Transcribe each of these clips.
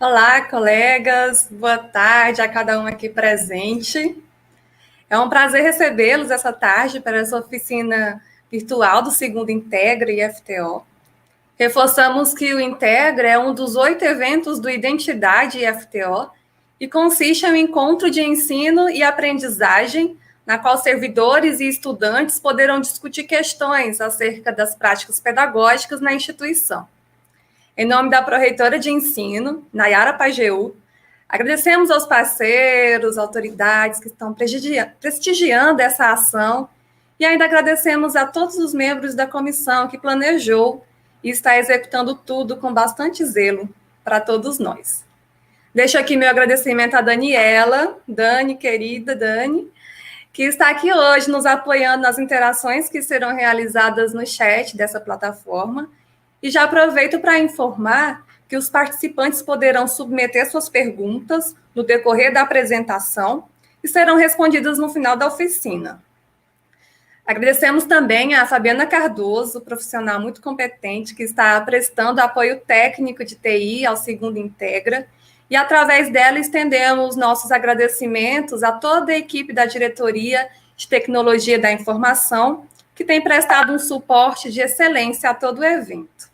Olá, colegas, boa tarde a cada um aqui presente. É um prazer recebê-los essa tarde para essa oficina virtual do segundo Integra e FTO. Reforçamos que o Integra é um dos 8 eventos do Identidade e FTO e consiste em um encontro de ensino e aprendizagem na qual servidores e estudantes poderão discutir questões acerca das práticas pedagógicas na instituição. Em nome da Pró-Reitora de Ensino, Nayara Pajeú, agradecemos aos parceiros, autoridades que estão prestigiando essa ação e ainda agradecemos a todos os membros da comissão que planejou e está executando tudo com bastante zelo para todos nós. Deixo aqui meu agradecimento à Daniela, querida Dani, que está aqui hoje nos apoiando nas interações que serão realizadas no chat dessa plataforma. E já aproveito para informar que os participantes poderão submeter suas perguntas no decorrer da apresentação e serão respondidas no final da oficina. Agradecemos também a Fabiana Cardoso, profissional muito competente, que está prestando apoio técnico de TI ao segundo Integra, e através dela estendemos nossos agradecimentos a toda a equipe da Diretoria de Tecnologia da Informação, que tem prestado um suporte de excelência a todo o evento.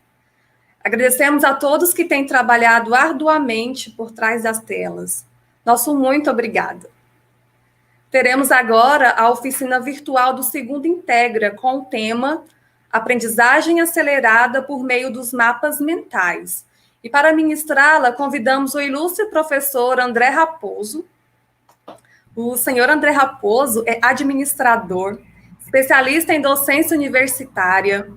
Agradecemos a todos que têm trabalhado arduamente por trás das telas. Nosso muito obrigada. Teremos agora a oficina virtual do segundo Integra, com o tema Aprendizagem Acelerada por meio dos mapas mentais. E para ministrá-la, convidamos o ilustre professor André Raposo. O senhor André Raposo é administrador, especialista em docência universitária,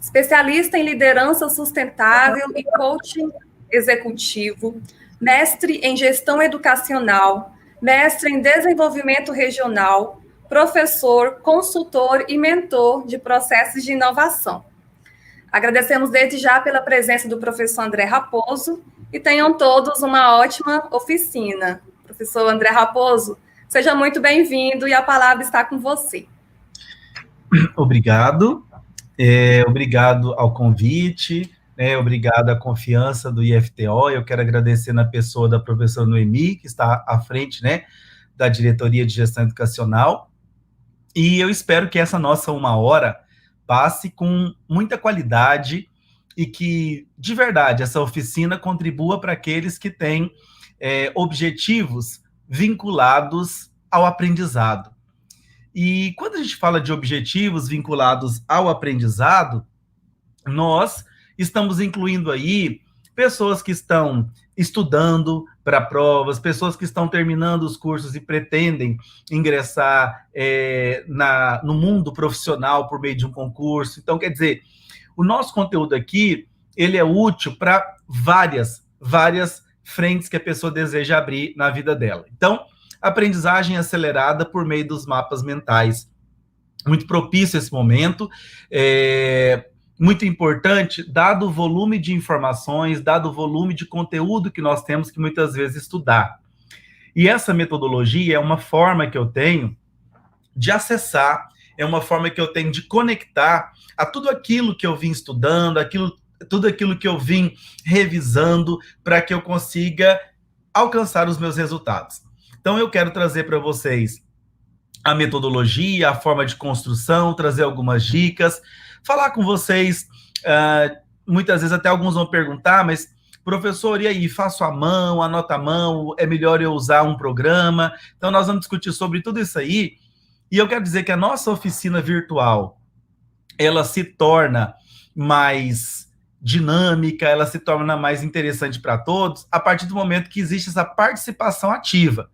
especialista em liderança sustentável e coaching executivo, mestre em gestão educacional, mestre em desenvolvimento regional, professor, consultor e mentor de processos de inovação. Agradecemos desde já pela presença do professor André Raposo e tenham todos uma ótima oficina. Professor André Raposo, seja muito bem-vindo e a palavra está com você. Obrigado. Obrigado ao convite, obrigado à confiança do IFTO. Eu quero agradecer na pessoa da professora Noemi, que está à frente, da Diretoria de Gestão Educacional, e eu espero que essa nossa 1 hora passe com muita qualidade e que, de verdade, essa oficina contribua para aqueles que têm objetivos vinculados ao aprendizado. E quando a gente fala de objetivos vinculados ao aprendizado, nós estamos incluindo aí pessoas que estão estudando para provas, pessoas que estão terminando os cursos e pretendem ingressar no mundo profissional por meio de um concurso. Então, quer dizer, o nosso conteúdo aqui, ele é útil para várias frentes que a pessoa deseja abrir na vida dela. Então, aprendizagem acelerada por meio dos mapas mentais. Muito propício esse momento, muito importante, dado o volume de informações, dado o volume de conteúdo que nós temos que muitas vezes estudar. E essa metodologia é uma forma que eu tenho de acessar, é uma forma que eu tenho de conectar a tudo aquilo que eu vim estudando, tudo aquilo que eu vim revisando, para que eu consiga alcançar os meus resultados. Então, eu quero trazer para vocês a metodologia, a forma de construção, trazer algumas dicas, falar com vocês, muitas vezes até alguns vão perguntar, mas, professor, e aí, faço à mão, anoto à mão, é melhor eu usar um programa? Então, nós vamos discutir sobre tudo isso aí, e eu quero dizer que a nossa oficina virtual, ela se torna mais dinâmica, ela se torna mais interessante para todos, a partir do momento que existe essa participação ativa.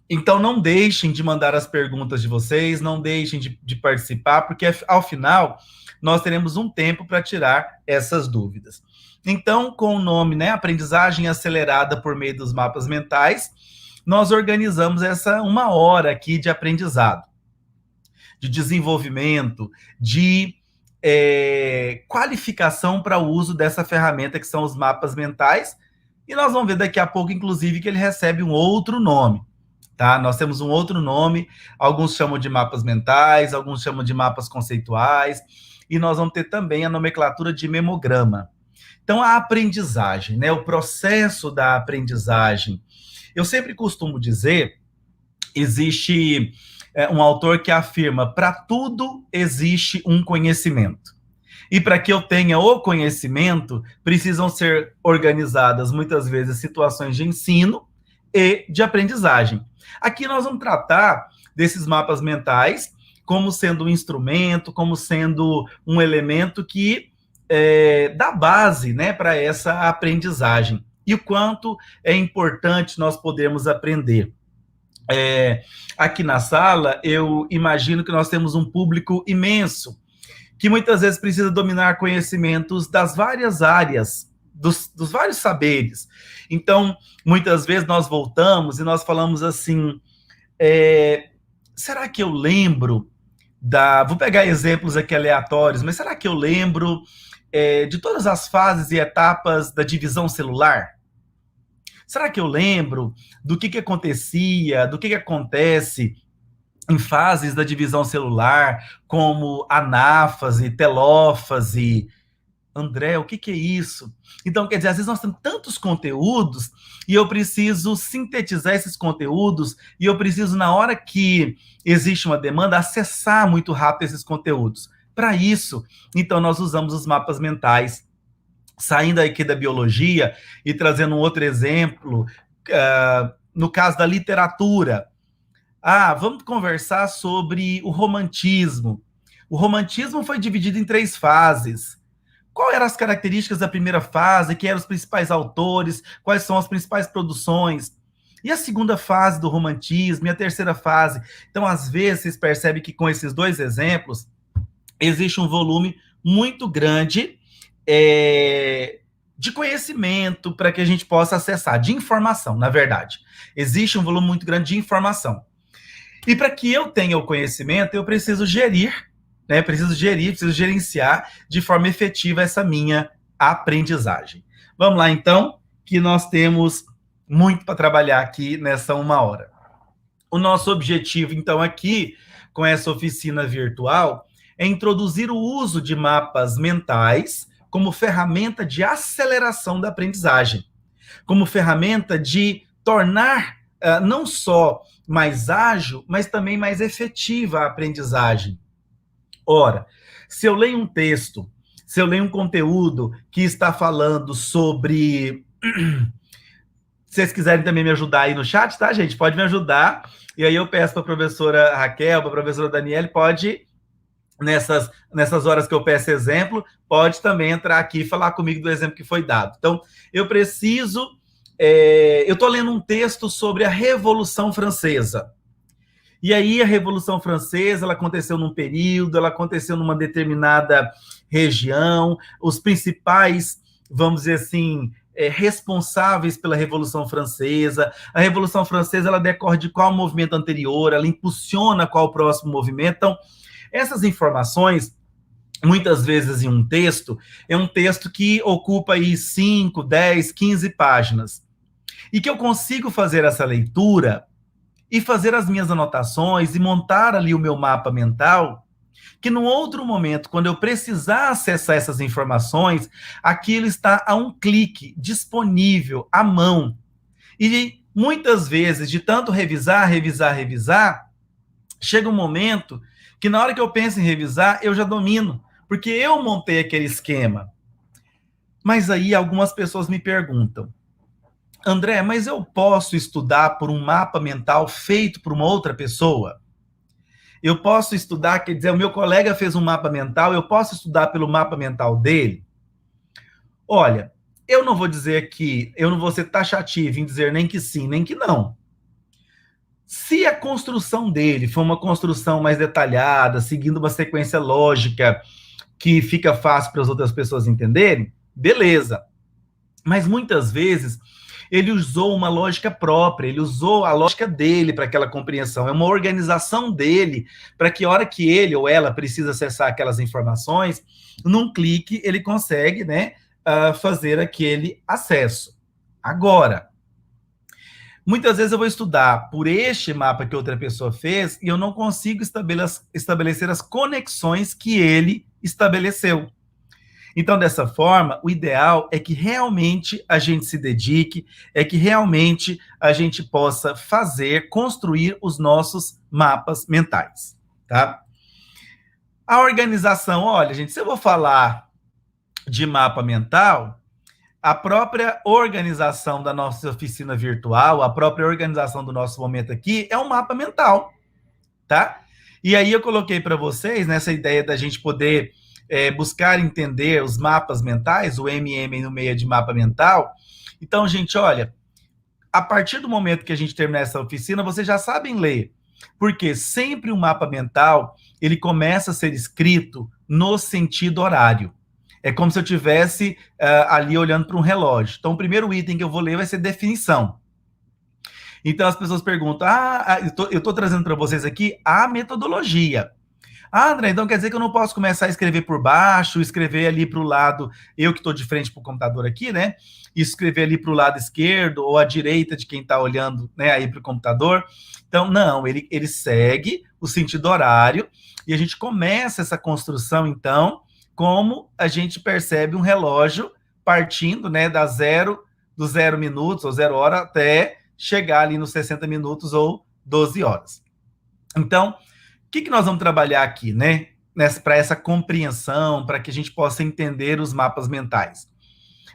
Então, não deixem de mandar as perguntas de vocês, não deixem de participar, porque, ao final, nós teremos um tempo para tirar essas dúvidas. Então, com o nome, Aprendizagem Acelerada por meio dos mapas mentais, nós organizamos essa 1 hora aqui de aprendizado, de desenvolvimento, de qualificação para o uso dessa ferramenta que são os mapas mentais, e nós vamos ver daqui a pouco, inclusive, que ele recebe um outro nome. Tá? Nós temos um outro nome, alguns chamam de mapas mentais, alguns chamam de mapas conceituais, e nós vamos ter também a nomenclatura de memograma. Então, a aprendizagem, né, o processo da aprendizagem. Eu sempre costumo dizer, existe um autor que afirma, para tudo existe um conhecimento. E para que eu tenha o conhecimento, precisam ser organizadas, muitas vezes, situações de ensino e de aprendizagem. Aqui nós vamos tratar desses mapas mentais como sendo um instrumento, como sendo um elemento que dá base, né, para essa aprendizagem. E o quanto é importante nós podermos aprender. Aqui na sala, eu imagino que nós temos um público imenso, que muitas vezes precisa dominar conhecimentos das várias áreas, dos vários saberes. Então, muitas vezes nós voltamos e nós falamos assim, será que eu lembro vou pegar exemplos aqui aleatórios, mas será que eu lembro de todas as fases e etapas da divisão celular? Será que eu lembro do que acontecia, do que acontece em fases da divisão celular, como anáfase, telófase? André, o que é isso? Então, quer dizer, às vezes nós temos tantos conteúdos e eu preciso sintetizar esses conteúdos e eu preciso, na hora que existe uma demanda, acessar muito rápido esses conteúdos. Para isso, então, nós usamos os mapas mentais. Saindo aqui da biologia e trazendo um outro exemplo, no caso da literatura. Vamos conversar sobre o romantismo. O romantismo foi dividido em 3 fases. Quais eram as características da primeira fase? Quem eram os principais autores? Quais são as principais produções? E a segunda fase do romantismo? E a terceira fase? Então, às vezes, vocês percebem que com esses 2 exemplos, existe um volume muito grande de conhecimento para que a gente possa acessar, de informação, na verdade. Existe um volume muito grande de informação. E para que eu tenha o conhecimento, eu preciso gerir, né? Preciso gerenciar de forma efetiva essa minha aprendizagem. Vamos lá, então, que nós temos muito para trabalhar aqui nessa 1 hora. O nosso objetivo, então, aqui, com essa oficina virtual, é introduzir o uso de mapas mentais como ferramenta de aceleração da aprendizagem, como ferramenta de tornar não só mais ágil, mas também mais efetiva a aprendizagem. Ora, se eu leio um texto, se eu leio um conteúdo que está falando sobre... Se vocês quiserem também me ajudar aí no chat, tá, gente? Pode me ajudar. E aí eu peço para a professora Raquel, para a professora Daniele, pode... Nessas horas que eu peço exemplo, pode também entrar aqui e falar comigo do exemplo que foi dado. Então, eu preciso... eu estou lendo um texto sobre a Revolução Francesa. E aí, a Revolução Francesa, ela aconteceu num período, ela aconteceu numa determinada região, os principais, vamos dizer assim, responsáveis pela Revolução Francesa. A Revolução Francesa, ela decorre de qual movimento anterior, ela impulsiona qual próximo movimento. Então, essas informações, muitas vezes em um texto, é um texto que ocupa aí 5, 10, 15 páginas. E que eu consigo fazer essa leitura e fazer as minhas anotações e montar ali o meu mapa mental, que num outro momento, quando eu precisar acessar essas informações, aquilo está a um clique, disponível, à mão. E muitas vezes, de tanto revisar, chega um momento que na hora que eu penso em revisar, eu já domino, porque eu montei aquele esquema. Mas aí algumas pessoas me perguntam, André, mas eu posso estudar por um mapa mental feito por uma outra pessoa? Eu posso estudar, quer dizer, o meu colega fez um mapa mental, eu posso estudar pelo mapa mental dele? Olha, eu não vou dizer que, eu não vou ser taxativo em dizer nem que sim, nem que não. Se a construção dele for uma construção mais detalhada, seguindo uma sequência lógica que fica fácil para as outras pessoas entenderem, beleza. Mas muitas vezes ele usou uma lógica própria, ele usou a lógica dele para aquela compreensão, é uma organização dele, para que a hora que ele ou ela precisa acessar aquelas informações, num clique ele consegue, né, fazer aquele acesso. Agora, muitas vezes eu vou estudar por este mapa que outra pessoa fez e eu não consigo estabelecer as conexões que ele estabeleceu. Então, dessa forma, o ideal é que realmente a gente se dedique, é que realmente a gente possa fazer, construir os nossos mapas mentais, tá? A organização, olha, gente, se eu vou falar de mapa mental, a própria organização da nossa oficina virtual, a própria organização do nosso momento aqui é um mapa mental, tá? E aí eu coloquei para vocês nessa ideia da gente poder buscar entender os mapas mentais, o MM no meio de mapa mental. Então, gente, olha, a partir do momento que a gente terminar essa oficina, vocês já sabem ler, porque sempre um mapa mental, ele começa a ser escrito no sentido horário. É como se eu estivesse ali olhando para um relógio. Então, o primeiro item que eu vou ler vai ser definição. Então, as pessoas perguntam, eu estou trazendo para vocês aqui a metodologia. André, então quer dizer que eu não posso começar a escrever por baixo, escrever ali para o lado, eu que estou de frente para o computador aqui, né? Escrever ali para o lado esquerdo ou à direita de quem está olhando, né, aí para o computador. Então, não, ele segue o sentido horário e a gente começa essa construção, então, como a gente percebe um relógio partindo, né, dos 0 minutos ou 0 hora até chegar ali nos 60 minutos ou 12 horas. Então, o que nós vamos trabalhar aqui, né? Para essa compreensão, para que a gente possa entender os mapas mentais.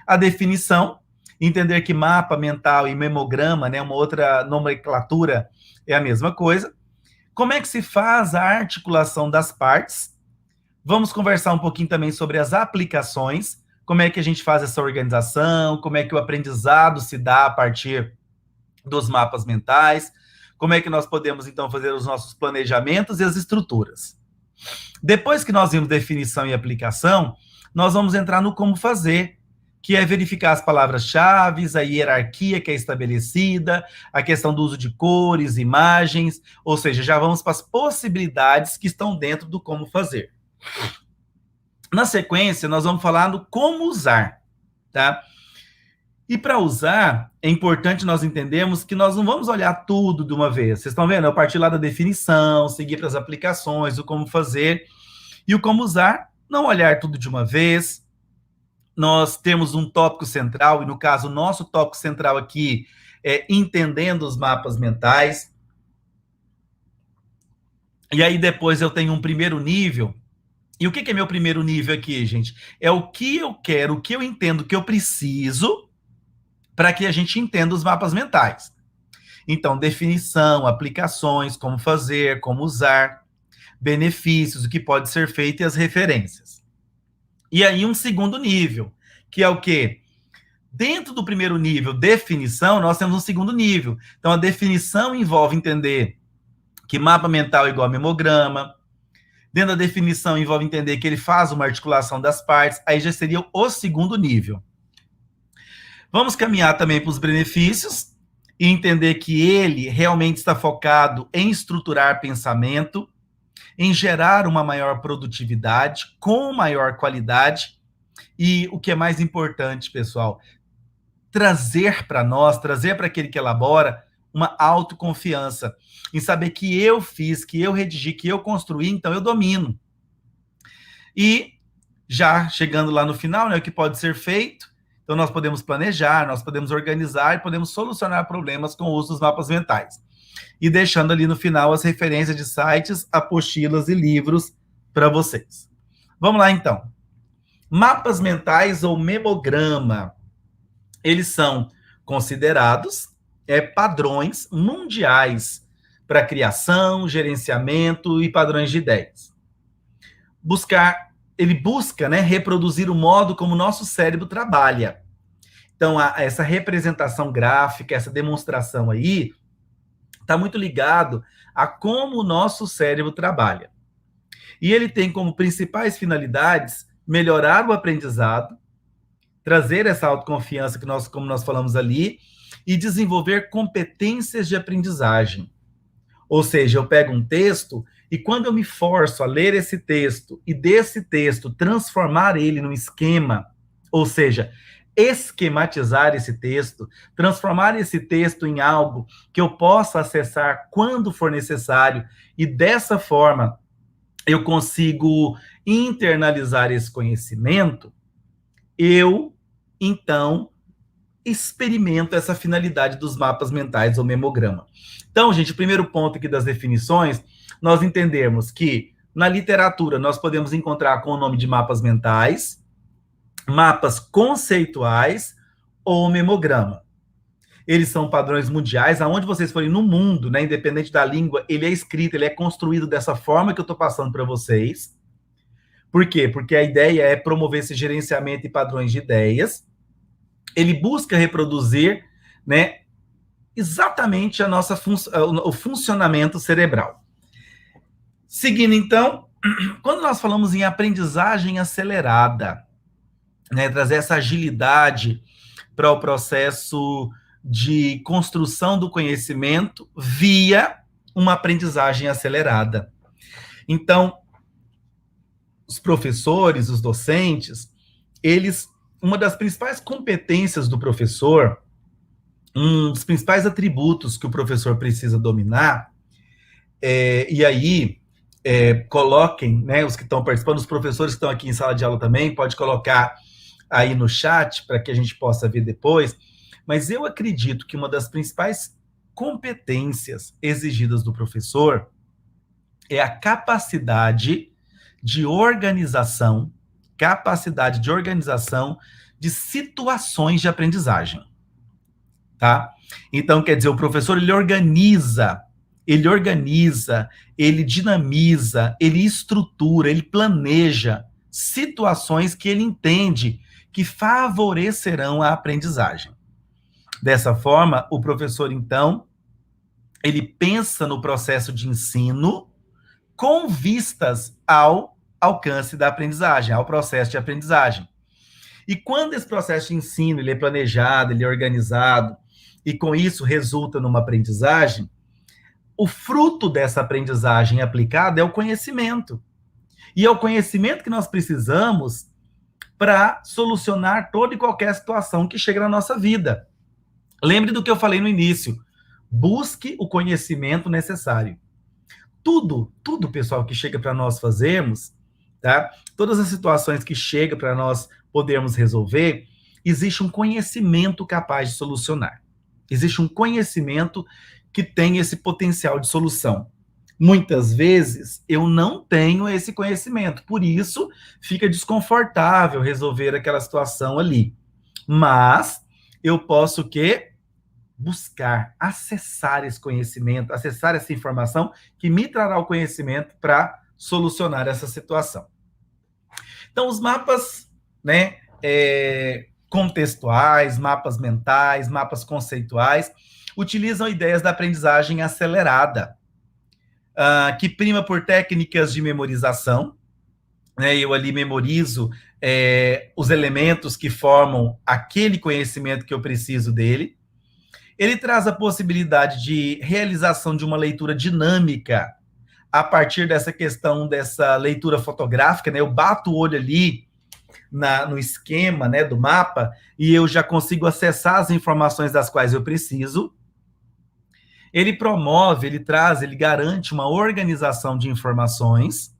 A definição, entender que mapa mental e memograma, né, uma outra nomenclatura, é a mesma coisa. Como é que se faz a articulação das partes? Vamos conversar um pouquinho também sobre as aplicações, como é que a gente faz essa organização, como é que o aprendizado se dá a partir dos mapas mentais, como é que nós podemos, então, fazer os nossos planejamentos e as estruturas. Depois que nós vimos definição e aplicação, nós vamos entrar no como fazer, que é verificar as palavras-chave, a hierarquia que é estabelecida, a questão do uso de cores, imagens, ou seja, já vamos para as possibilidades que estão dentro do como fazer. Na sequência, nós vamos falar do como usar, tá? E para usar, é importante nós entendermos que nós não vamos olhar tudo de uma vez. Vocês estão vendo? Eu parti lá da definição, seguir para as aplicações, o como fazer. E o como usar, não olhar tudo de uma vez. Nós temos um tópico central, e no caso, o nosso tópico central aqui é entendendo os mapas mentais. E aí depois eu tenho um primeiro nível. E o que é meu primeiro nível aqui, gente? É o que eu quero, o que eu entendo que eu preciso para que a gente entenda os mapas mentais. Então, definição, aplicações, como fazer, como usar, benefícios, o que pode ser feito e as referências. E aí um segundo nível, que é o quê? Dentro do primeiro nível, definição, nós temos um segundo nível. Então, a definição envolve entender que mapa mental é igual a memograma. Dentro da definição, envolve entender que ele faz uma articulação das partes. Aí já seria o segundo nível. Vamos caminhar também para os benefícios e entender que ele realmente está focado em estruturar pensamento, em gerar uma maior produtividade, com maior qualidade e, o que é mais importante, pessoal, trazer para nós, trazer para aquele que elabora, uma autoconfiança em saber que eu fiz, que eu redigi, que eu construí, então eu domino. E já chegando lá no final, né, o que pode ser feito? Então, nós podemos planejar, nós podemos organizar e podemos solucionar problemas com o uso dos mapas mentais. E deixando ali no final as referências de sites, apostilas e livros para vocês. Vamos lá, então. Mapas mentais ou memograma, eles são considerados padrões mundiais para criação, gerenciamento e padrões de ideias. Ele busca, né, reproduzir o modo como o nosso cérebro trabalha. Então, essa representação gráfica, essa demonstração aí, está muito ligado a como o nosso cérebro trabalha. E ele tem como principais finalidades melhorar o aprendizado, trazer essa autoconfiança como nós falamos ali, e desenvolver competências de aprendizagem. Ou seja, eu pego um texto e quando eu me forço a ler esse texto e desse texto transformar ele num esquema, ou seja, esquematizar esse texto, transformar esse texto em algo que eu possa acessar quando for necessário e dessa forma eu consigo internalizar esse conhecimento, eu, então, experimento essa finalidade dos mapas mentais ou memograma. Então, gente, o primeiro ponto aqui das definições, nós entendemos que na literatura nós podemos encontrar com o nome de mapas mentais, mapas conceituais ou memograma. Eles são padrões mundiais, aonde vocês forem no mundo, né, independente da língua, ele é escrito, ele é construído dessa forma que eu estou passando para vocês. Por quê? Porque a ideia é promover esse gerenciamento e padrões de ideias. Ele busca reproduzir, né, exatamente o funcionamento cerebral. Seguindo, então, quando nós falamos em aprendizagem acelerada, né, trazer essa agilidade para o processo de construção do conhecimento via uma aprendizagem acelerada. Então, os professores, os docentes, uma das principais competências do professor, um dos principais atributos que o professor precisa dominar, e aí, coloquem, né, os que estão participando, os professores que estão aqui em sala de aula também, pode colocar aí no chat para que a gente possa ver depois, mas eu acredito que uma das principais competências exigidas do professor é a capacidade de organização de situações de aprendizagem, tá? Então, quer dizer, o professor, ele organiza, ele dinamiza, ele estrutura, ele planeja situações que ele entende que favorecerão a aprendizagem. Dessa forma, o professor, então, ele pensa no processo de ensino com vistas ao alcance da aprendizagem, ao processo de aprendizagem. E quando esse processo de ensino ele é planejado, ele é organizado, e com isso resulta numa aprendizagem, o fruto dessa aprendizagem aplicada é o conhecimento. E é o conhecimento que nós precisamos para solucionar toda e qualquer situação que chega na nossa vida. Lembre do que eu falei no início. Busque o conhecimento necessário. Tudo, pessoal, que chega para nós fazermos, tá? Todas as situações que chegam para nós podermos resolver, existe um conhecimento capaz de solucionar. Existe um conhecimento que tem esse potencial de solução. Muitas vezes eu não tenho esse conhecimento, por isso fica desconfortável resolver aquela situação ali. Mas eu posso o quê? Buscar, acessar esse conhecimento, acessar essa informação que me trará o conhecimento para solucionar essa situação. Então, os mapas, né, contextuais, mapas mentais, mapas conceituais, utilizam ideias da aprendizagem acelerada, que prima por técnicas de memorização, né, eu ali memorizo os elementos que formam aquele conhecimento que eu preciso dele. Ele traz a possibilidade de realização de uma leitura dinâmica a partir dessa leitura fotográfica, né? Eu bato o olho ali no esquema, né, do mapa e eu já consigo acessar as informações das quais eu preciso. Ele promove, ele garante uma organização de informações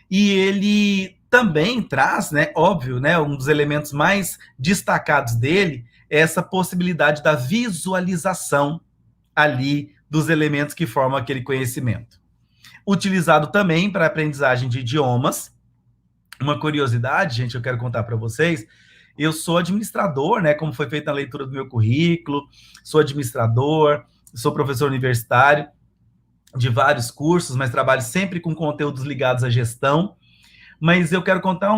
e ele também traz, né, óbvio, né, um dos elementos mais destacados dele é essa possibilidade da visualização ali dos elementos que formam aquele conhecimento. Utilizado também para aprendizagem de idiomas. Uma curiosidade, gente, eu quero contar para vocês. Eu sou administrador, né, como foi feita na leitura do meu currículo, sou administrador, sou professor universitário de vários cursos, mas trabalho sempre com conteúdos ligados à gestão. Mas eu quero contar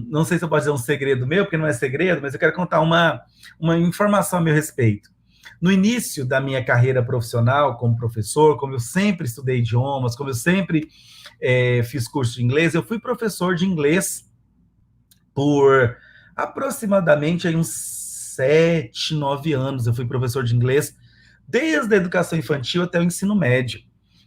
não sei se eu posso dizer um segredo meu, porque não é segredo, mas eu quero contar uma informação a meu respeito. No início da minha carreira profissional como professor, como eu sempre estudei idiomas, como eu sempre fiz curso de inglês, eu fui professor de inglês por aproximadamente aí uns 7, 9 anos. Eu fui professor de inglês desde a educação infantil até o ensino médio.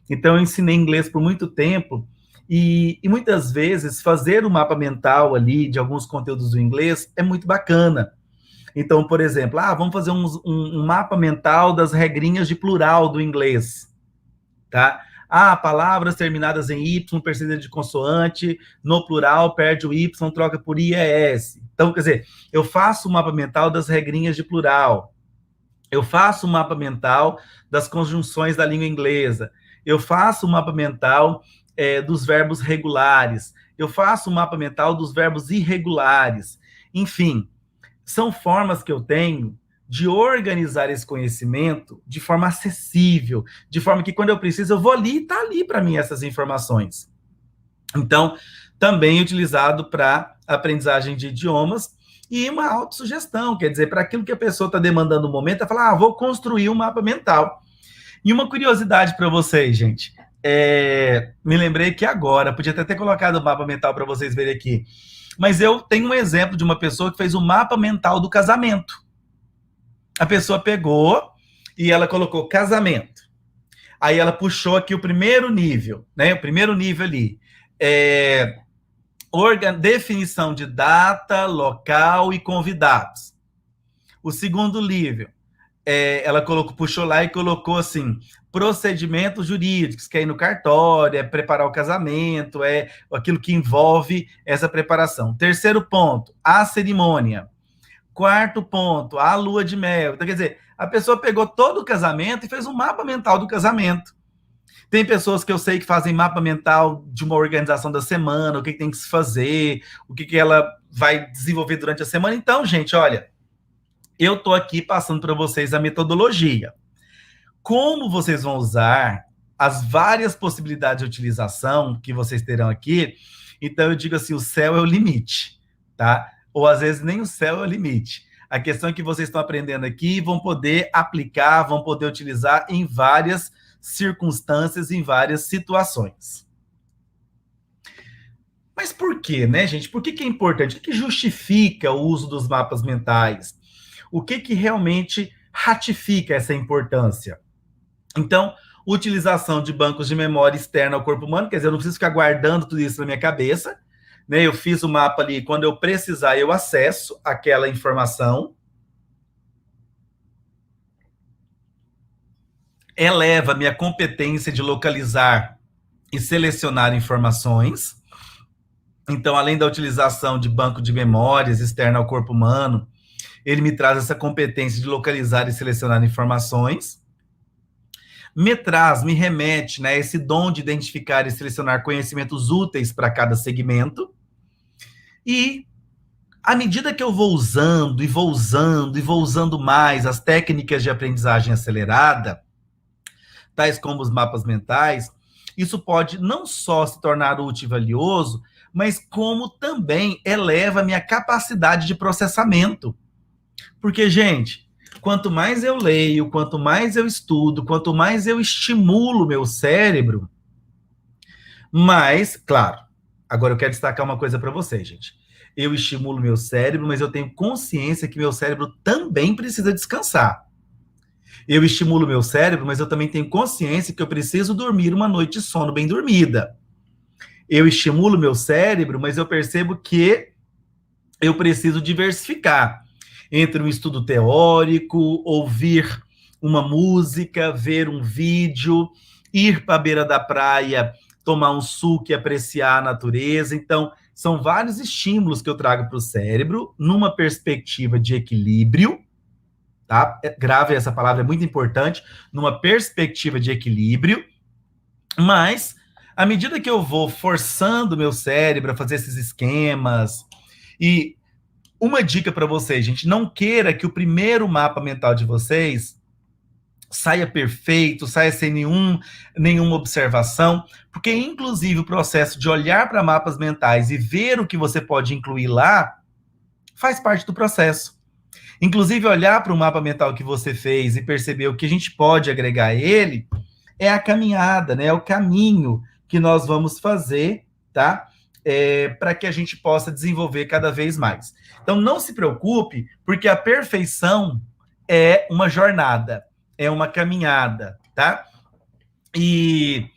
Então, eu ensinei inglês por muito tempo e muitas vezes fazer um mapa mental ali de alguns conteúdos do inglês é muito bacana. Então, por exemplo, vamos fazer um mapa mental das regrinhas de plural do inglês, tá? Palavras terminadas em Y, precisa de consoante, no plural, perde o Y, troca por IES. Então, quer dizer, eu faço o mapa mental das regrinhas de plural. Eu faço o mapa mental das conjunções da língua inglesa. Eu faço o mapa mental dos verbos regulares. Eu faço o mapa mental dos verbos irregulares. Enfim, são formas que eu tenho de organizar esse conhecimento de forma acessível, de forma que quando eu preciso, eu vou ali e está ali para mim essas informações. Então, também utilizado para aprendizagem de idiomas e uma autossugestão, quer dizer, para aquilo que a pessoa está demandando no momento, é falar, vou construir um mapa mental. E uma curiosidade para vocês, gente, me lembrei que agora, podia até ter colocado o mapa mental para vocês verem aqui, mas eu tenho um exemplo de uma pessoa que fez o mapa mental do casamento. A pessoa pegou e ela colocou casamento. Aí ela puxou aqui o primeiro nível, né? O primeiro nível ali. Definição de data, local e convidados. O segundo nível, ela puxou lá e colocou assim, procedimentos jurídicos, que é ir no cartório, é preparar o casamento, é aquilo que envolve essa preparação. Terceiro ponto, a cerimônia. Quarto ponto, a lua de mel. Então, quer dizer, a pessoa pegou todo o casamento e fez um mapa mental do casamento. Tem pessoas que eu sei que fazem mapa mental de uma organização da semana, o que tem que se fazer, o que ela vai desenvolver durante a semana. Então, gente, olha, eu estou aqui passando para vocês a metodologia. Como vocês vão usar as várias possibilidades de utilização que vocês terão aqui, então eu digo assim, o céu é o limite, tá? Ou às vezes nem o céu é o limite. A questão é que vocês estão aprendendo aqui e vão poder aplicar, vão poder utilizar em várias circunstâncias, em várias situações. Mas por quê, né, gente? Por que é importante? O que justifica o uso dos mapas mentais? O que realmente ratifica essa importância? Então, utilização de bancos de memória externa ao corpo humano, quer dizer, eu não preciso ficar guardando tudo isso na minha cabeça, né? Eu fiz o mapa ali, quando eu precisar, eu acesso aquela informação. Eleva minha competência de localizar e selecionar informações. Então, além da utilização de banco de memórias externo ao corpo humano, ele me traz essa competência de localizar e selecionar informações. Me remete, né, esse dom de identificar e selecionar conhecimentos úteis para cada segmento. E, à medida que eu vou usando, e vou usando, e vou usando mais as técnicas de aprendizagem acelerada, tais como os mapas mentais, isso pode não só se tornar útil e valioso, mas como também eleva a minha capacidade de processamento. Porque, gente, quanto mais eu leio, quanto mais eu estudo, quanto mais eu estimulo meu cérebro, mais, claro, agora eu quero destacar uma coisa para vocês, gente. Eu estimulo meu cérebro, mas eu tenho consciência que meu cérebro também precisa descansar. Eu estimulo meu cérebro, mas eu também tenho consciência que eu preciso dormir uma noite de sono bem dormida. Eu estimulo meu cérebro, mas eu percebo que eu preciso diversificar entre um estudo teórico, ouvir uma música, ver um vídeo, ir para a beira da praia, tomar um suco e apreciar a natureza. Então, são vários estímulos que eu trago para o cérebro, numa perspectiva de equilíbrio, tá? Grave essa palavra, é muito importante, numa perspectiva de equilíbrio, mas, à medida que eu vou forçando meu cérebro a fazer esses esquemas, e uma dica para vocês, gente, não queira que o primeiro mapa mental de vocês saia perfeito, saia sem nenhuma observação, porque, inclusive, o processo de olhar para mapas mentais e ver o que você pode incluir lá faz parte do processo. Inclusive, olhar para o mapa mental que você fez e perceber o que a gente pode agregar a ele é a caminhada, né? É o caminho que nós vamos fazer, tá? Para que a gente possa desenvolver cada vez mais. Então, não se preocupe, porque a perfeição é uma jornada, é uma caminhada, tá? E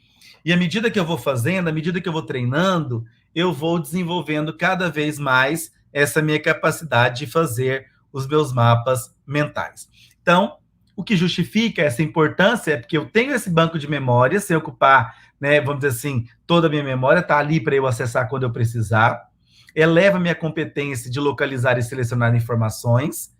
à medida que eu vou fazendo, à medida que eu vou treinando, eu vou desenvolvendo cada vez mais essa minha capacidade de fazer os meus mapas mentais. Então, O que justifica essa importância é porque eu tenho esse banco de memória, sem ocupar, né, vamos dizer assim, toda a minha memória, está ali para eu acessar quando eu precisar, eleva minha competência de localizar e selecionar informações,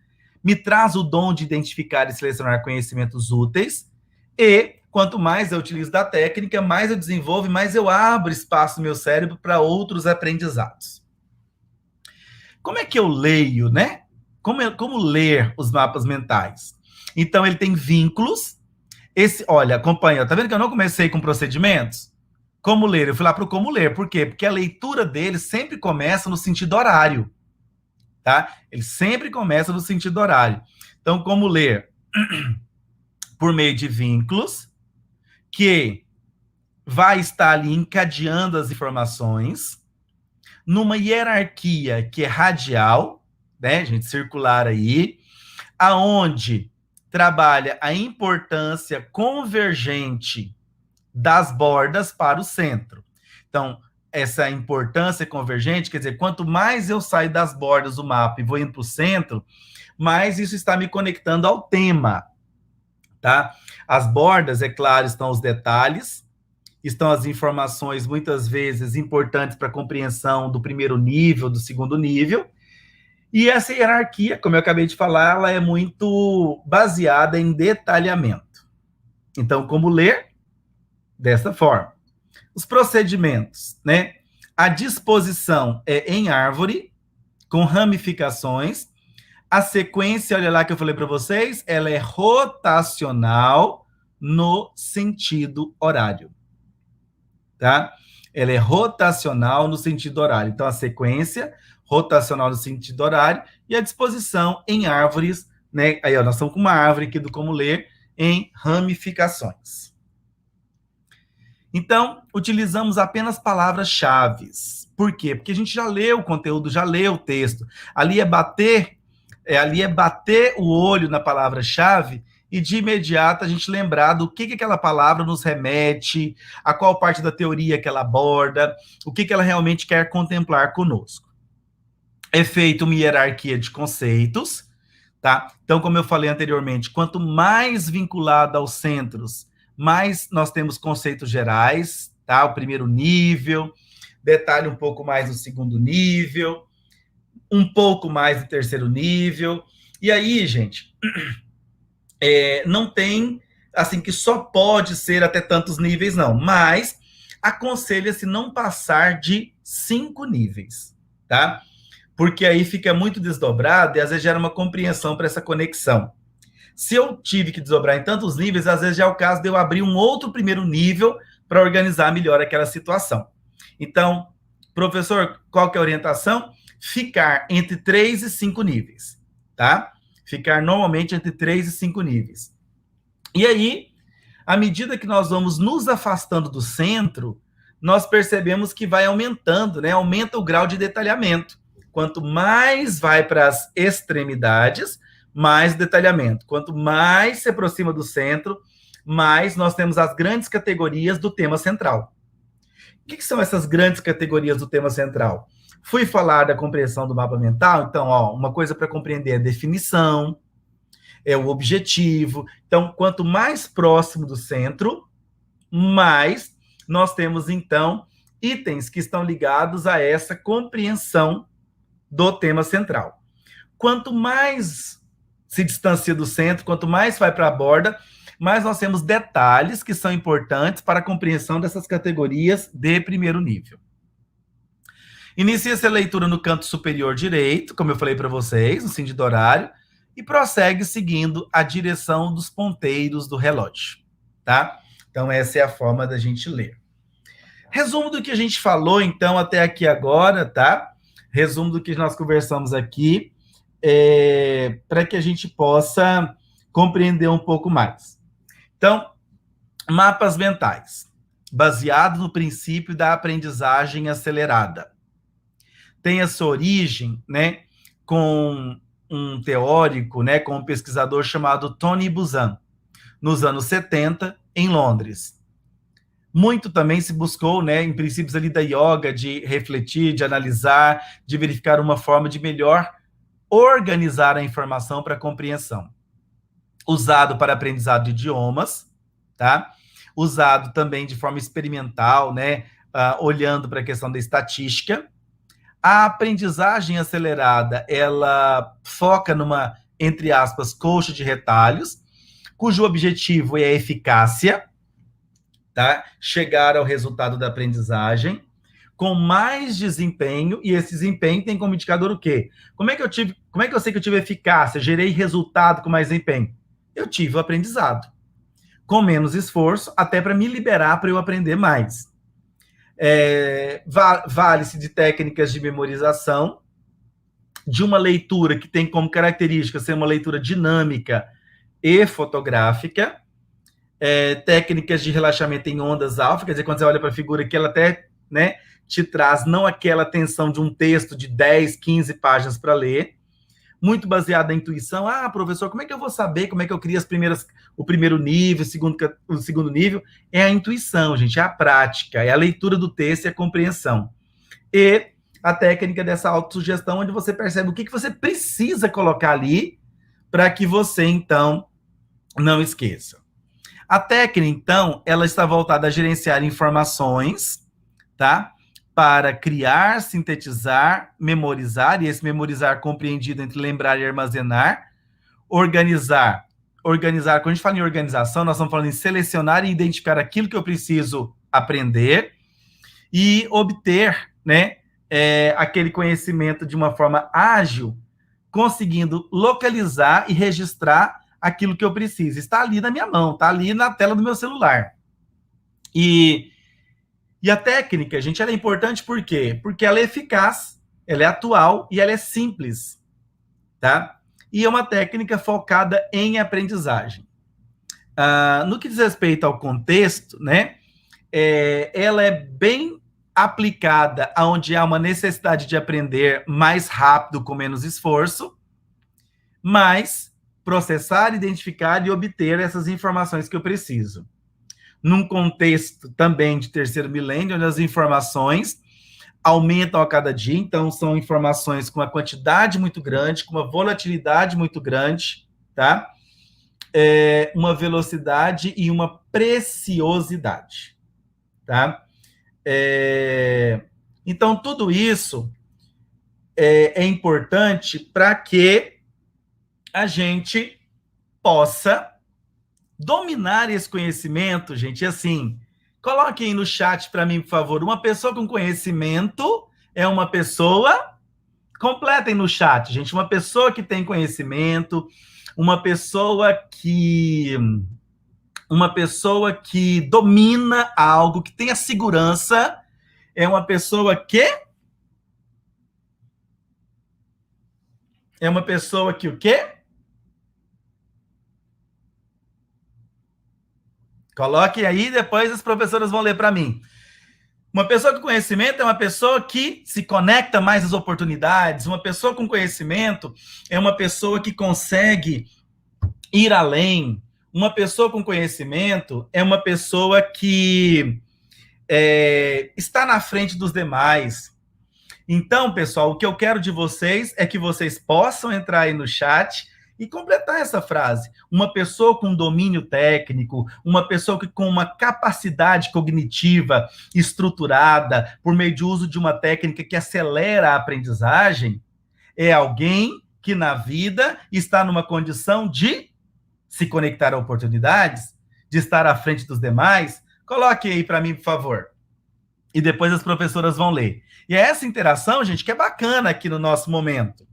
me traz o dom de identificar e selecionar conhecimentos úteis, e quanto mais eu utilizo da técnica, mais eu desenvolvo, mais eu abro espaço no meu cérebro para outros aprendizados. Como é que eu leio, né? Como ler os mapas mentais? Então, ele tem vínculos. Olha, acompanha, tá vendo que eu não comecei com procedimentos? Como ler? Eu fui lá para o como ler. Por quê? Porque a leitura dele sempre começa no sentido horário, tá? Ele sempre começa no sentido horário. Então, como ler? Por meio de vínculos, que vai estar ali encadeando as informações, numa hierarquia que é radial, né, gente, circular aí, aonde trabalha a importância convergente das bordas para o centro. Então, essa importância convergente, quer dizer, quanto mais eu saio das bordas do mapa e vou indo para o centro, mais isso está me conectando ao tema, tá? As bordas, é claro, estão os detalhes, estão as informações, muitas vezes, importantes para a compreensão do primeiro nível, do segundo nível, e essa hierarquia, como eu acabei de falar, ela é muito baseada em detalhamento. Então, como ler? Dessa forma. Os procedimentos, né? A disposição é em árvore, com ramificações. A sequência, olha lá que eu falei para vocês, ela é rotacional no sentido horário, tá? Ela é rotacional no sentido horário. Então, a sequência, rotacional no sentido horário, e a disposição em árvores, né? Aí, ó, nós estamos com uma árvore aqui do como ler, em ramificações. Então, utilizamos apenas palavras-chave. Por quê? Porque a gente já leu o conteúdo, já leu o texto. Ali é bater o olho na palavra-chave e de imediato a gente lembrar do que aquela palavra nos remete, a qual parte da teoria que ela aborda, o que ela realmente quer contemplar conosco. É feita uma hierarquia de conceitos, tá? Então, como eu falei anteriormente, quanto mais vinculado aos centros, mais nós temos conceitos gerais, tá? O primeiro nível, detalhe um pouco mais no segundo nível, um pouco mais no terceiro nível. E aí, gente, não tem, assim, que só pode ser até tantos níveis, não. Mas aconselha-se não passar de 5 níveis, tá? Porque aí fica muito desdobrado e às vezes gera uma compreensão para essa conexão. Se eu tive que desdobrar em tantos níveis, às vezes já é o caso de eu abrir um outro primeiro nível para organizar melhor aquela situação. Então, professor, qual que é a orientação? Ficar entre 3 e 5 níveis, tá? Ficar normalmente entre 3 e 5 níveis. E aí, à medida que nós vamos nos afastando do centro, nós percebemos que vai aumentando, né? Aumenta o grau de detalhamento. Quanto mais vai para as extremidades, mais detalhamento. Quanto mais se aproxima do centro, mais nós temos as grandes categorias do tema central. O que são essas grandes categorias do tema central? Fui falar da compreensão do mapa mental, então, ó, uma coisa para compreender é a definição, é o objetivo. Então, quanto mais próximo do centro, mais nós temos, então, itens que estão ligados a essa compreensão do tema central. Quanto mais se distancia do centro, quanto mais vai para a borda, mais nós temos detalhes que são importantes para a compreensão dessas categorias de primeiro nível. Inicia-se a leitura no canto superior direito, como eu falei para vocês, no sentido horário, e prossegue seguindo a direção dos ponteiros do relógio, tá? Então, essa é a forma da gente ler. Resumo do que a gente falou, então, até aqui agora, tá? Resumo do que nós conversamos aqui, para que a gente possa compreender um pouco mais. Então, mapas mentais, baseado no princípio da aprendizagem acelerada. Tem a sua origem, né, com um teórico, né, com um pesquisador chamado Tony Buzan, nos anos 70, em Londres. Muito também se buscou, né, em princípios ali da yoga, de refletir, de analisar, de verificar uma forma de melhor organizar a informação para compreensão. usado para aprendizado de idiomas, tá? Usado também de forma experimental, né? Olhando para a questão da estatística. A aprendizagem acelerada, ela foca numa, entre aspas, coxa de retalhos, cujo objetivo é a eficácia, tá? Chegar ao resultado da aprendizagem com mais desempenho, e esse desempenho tem como indicador o quê? Como é que eu sei que eu tive eficácia, gerei resultado com mais desempenho? Eu tive o aprendizado com menos esforço, até para me liberar para eu aprender mais. Vale-se de técnicas de memorização, de uma leitura que tem como característica ser uma leitura dinâmica e fotográfica, técnicas de relaxamento em ondas alfa, quer dizer, quando você olha para a figura que ela até, né, te traz não aquela tensão de um texto de 10, 15 páginas para ler, muito baseado na intuição. Professor, como é que eu vou saber como é que eu crio o primeiro nível, o segundo nível? É a intuição, gente, é a prática, é a leitura do texto e a compreensão. E a técnica dessa autossugestão, onde você percebe o que você precisa colocar ali para que você, então, não esqueça. A técnica, então, ela está voltada a gerenciar informações, tá? Para criar, sintetizar, memorizar, e esse memorizar compreendido entre lembrar e armazenar, organizar. Organizar, quando a gente fala em organização, nós estamos falando em selecionar e identificar aquilo que eu preciso aprender e obter, né, aquele conhecimento de uma forma ágil, conseguindo localizar e registrar aquilo que eu preciso. Está ali na minha mão, está ali na tela do meu celular. E a técnica, gente, ela é importante por quê? Porque ela é eficaz, ela é atual e ela é simples, tá? E é uma técnica focada em aprendizagem. No que diz respeito ao contexto, né? Ela é bem aplicada onde há uma necessidade de aprender mais rápido, com menos esforço, mas processar, identificar e obter essas informações que eu preciso. Num contexto também de terceiro milênio, onde as informações aumentam a cada dia, então são informações com uma quantidade muito grande, com uma volatilidade muito grande, tá? Uma velocidade e uma preciosidade, tá? Então, tudo isso é importante para que a gente possa dominar esse conhecimento, gente. E assim, coloquem aí no chat para mim, por favor. Uma pessoa com conhecimento é uma pessoa... Completem no chat, gente. Uma pessoa que tem conhecimento, uma pessoa que domina algo, que tenha segurança, é uma pessoa que... É uma pessoa que o quê? Coloque aí, depois as professoras vão ler para mim. Uma pessoa com conhecimento é uma pessoa que se conecta mais às oportunidades. Uma pessoa com conhecimento é uma pessoa que consegue ir além. Uma pessoa com conhecimento é uma pessoa que está na frente dos demais. Então, pessoal, o que eu quero de vocês é que vocês possam entrar aí no chat e completar essa frase. Uma pessoa com domínio técnico, uma pessoa com uma capacidade cognitiva estruturada, por meio de uso de uma técnica que acelera a aprendizagem, é alguém que na vida está numa condição de se conectar a oportunidades, de estar à frente dos demais. Coloque aí para mim, por favor. E depois as professoras vão ler. E é essa interação, gente, que é bacana aqui no nosso momento.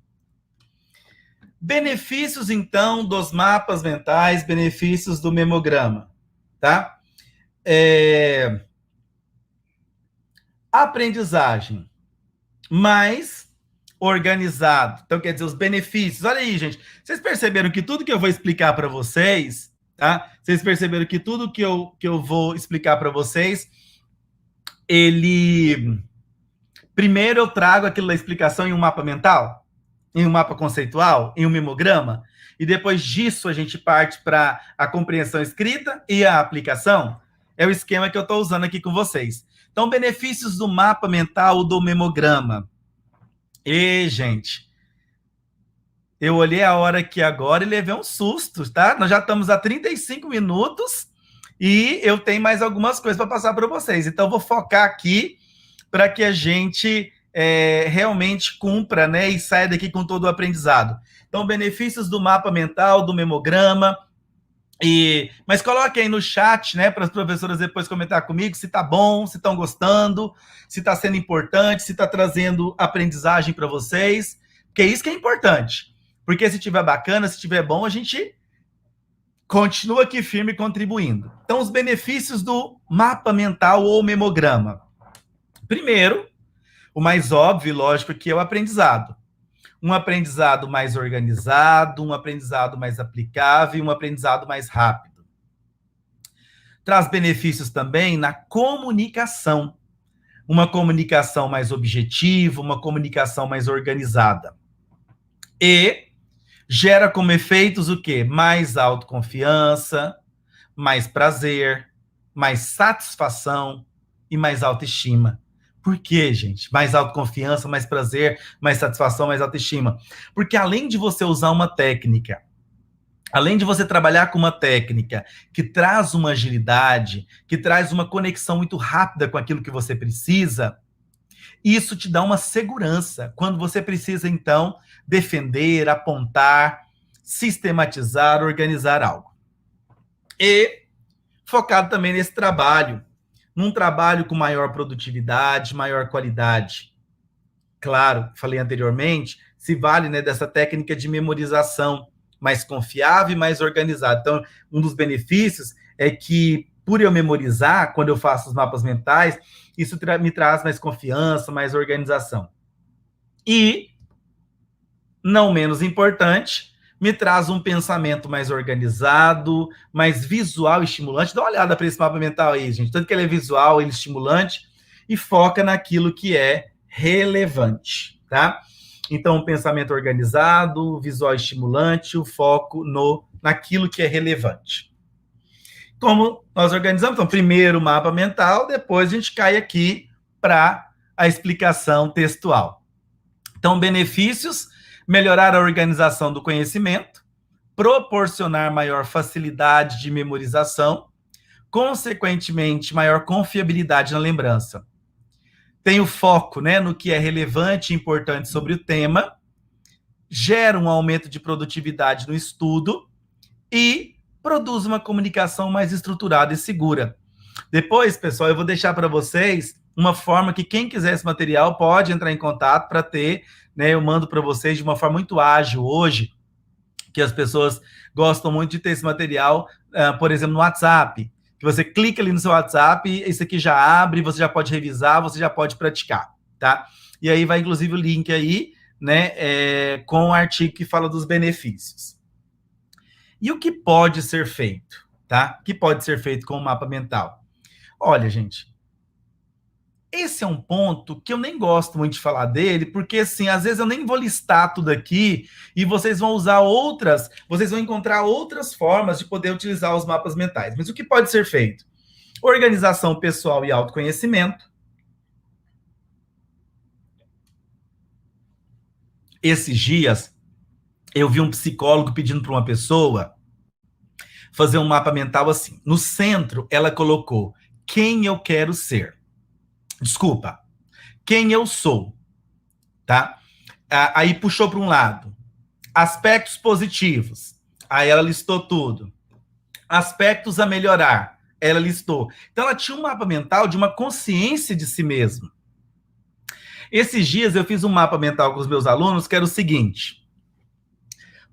Benefícios, então, dos mapas mentais, benefícios do memograma, tá? Aprendizagem mais organizado. Então, quer dizer, os benefícios. Olha aí, gente. Vocês perceberam que tudo que eu vou explicar para vocês, tá? Vocês perceberam que tudo que eu vou explicar para vocês, primeiro eu trago aquilo da explicação em um mapa mental, em um mapa conceitual, em um memograma, e depois disso a gente parte para a compreensão escrita e a aplicação. É o esquema que eu estou usando aqui com vocês. Então, benefícios do mapa mental ou do memograma. E, gente, Eu olhei a hora aqui agora e levei um susto, tá? Nós já estamos a 35 minutos e eu tenho mais algumas coisas para passar para vocês. Então, eu vou focar aqui para que a gente realmente cumpra, né, e saia daqui com todo o aprendizado. Então, benefícios do mapa mental, do memograma. Mas coloque aí no chat, né, para as professoras depois comentar comigo se tá bom, se estão gostando, se está sendo importante, se está trazendo aprendizagem para vocês, porque é isso que é importante. Porque se tiver bacana, se tiver bom, a gente continua aqui firme contribuindo. Então, os benefícios do mapa mental ou memograma. Primeiro, o mais óbvio, lógico, que é o aprendizado. Um aprendizado mais organizado, um aprendizado mais aplicável, um aprendizado mais rápido. Traz benefícios também na comunicação. Uma comunicação mais objetiva, uma comunicação mais organizada. E gera como efeitos o quê? Mais autoconfiança, mais prazer, mais satisfação e mais autoestima. Por quê, gente? Mais autoconfiança, mais prazer, mais satisfação, mais autoestima. Porque além de você usar uma técnica, além de você trabalhar com uma técnica que traz uma agilidade, que traz uma conexão muito rápida com aquilo que você precisa, isso te dá uma segurança quando você precisa, então, defender, apontar, sistematizar, organizar algo. E focado também nesse trabalho, num trabalho com maior produtividade, maior qualidade. Claro, falei anteriormente, se vale, né, dessa técnica de memorização mais confiável e mais organizada. Então, um dos benefícios é que, por eu memorizar, quando eu faço os mapas mentais, isso me traz mais confiança, mais organização. E, não menos importante, me traz um pensamento mais organizado, mais visual e estimulante. Dá uma olhada para esse mapa mental aí, gente. Tanto que ele é visual, ele é estimulante e foca naquilo que é relevante, tá? Então, um pensamento organizado, visual estimulante, o foco naquilo que é relevante. Como nós organizamos? Então, primeiro o mapa mental, depois a gente cai aqui para a explicação textual. Então, benefícios: melhorar a organização do conhecimento, proporcionar maior facilidade de memorização, consequentemente, maior confiabilidade na lembrança. Tem o foco, né, no que é relevante e importante sobre o tema, gera um aumento de produtividade no estudo e produz uma comunicação mais estruturada e segura. Depois, pessoal, eu vou deixar para vocês uma forma que quem quiser esse material pode entrar em contato para ter, né? Eu mando para vocês de uma forma muito ágil hoje, que as pessoas gostam muito de ter esse material, por exemplo, no WhatsApp, que você clica ali no seu WhatsApp, isso aqui já abre, você já pode revisar, você já pode praticar, tá? E aí vai, inclusive, o link aí, né, com o artigo que fala dos benefícios. E o que pode ser feito, tá? O que pode ser feito com o mapa mental? Olha, gente, esse é um ponto que eu nem gosto muito de falar dele, porque, assim, às vezes eu nem vou listar tudo aqui e vocês vão usar vocês vão encontrar outras formas de poder utilizar os mapas mentais. Mas o que pode ser feito? Organização pessoal e autoconhecimento. Esses dias, eu vi um psicólogo pedindo para uma pessoa fazer um mapa mental assim. No centro, ela colocou quem eu quero ser. Desculpa, quem eu sou, tá? Aí puxou para um lado. Aspectos positivos. Aí ela listou tudo. Aspectos a melhorar. Ela listou. Então ela tinha um mapa mental de uma consciência de si mesma. Esses dias eu fiz um mapa mental com os meus alunos que era o seguinte: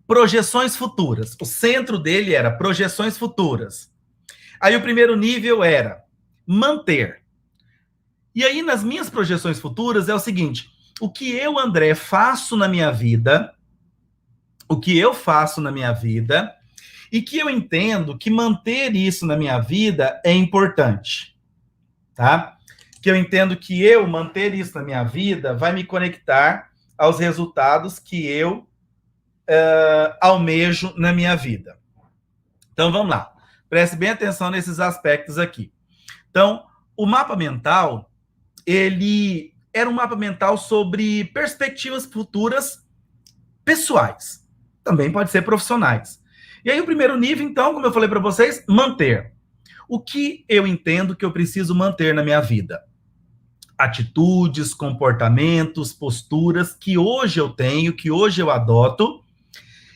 projeções futuras. O centro dele era projeções futuras. Aí o primeiro nível era manter. E aí, nas minhas projeções futuras, é o seguinte: o que eu, André, faço na minha vida, e que eu entendo que manter isso na minha vida é importante, tá? Que eu entendo que eu manter isso na minha vida vai me conectar aos resultados que eu almejo na minha vida. Então, vamos lá. Preste bem atenção nesses aspectos aqui. Então, o mapa mental, ele era um mapa mental sobre perspectivas futuras pessoais, também pode ser profissionais. E aí o primeiro nível, então, como eu falei para vocês, manter. O que eu entendo que eu preciso manter na minha vida? Atitudes, comportamentos, posturas que hoje eu tenho, que hoje eu adoto,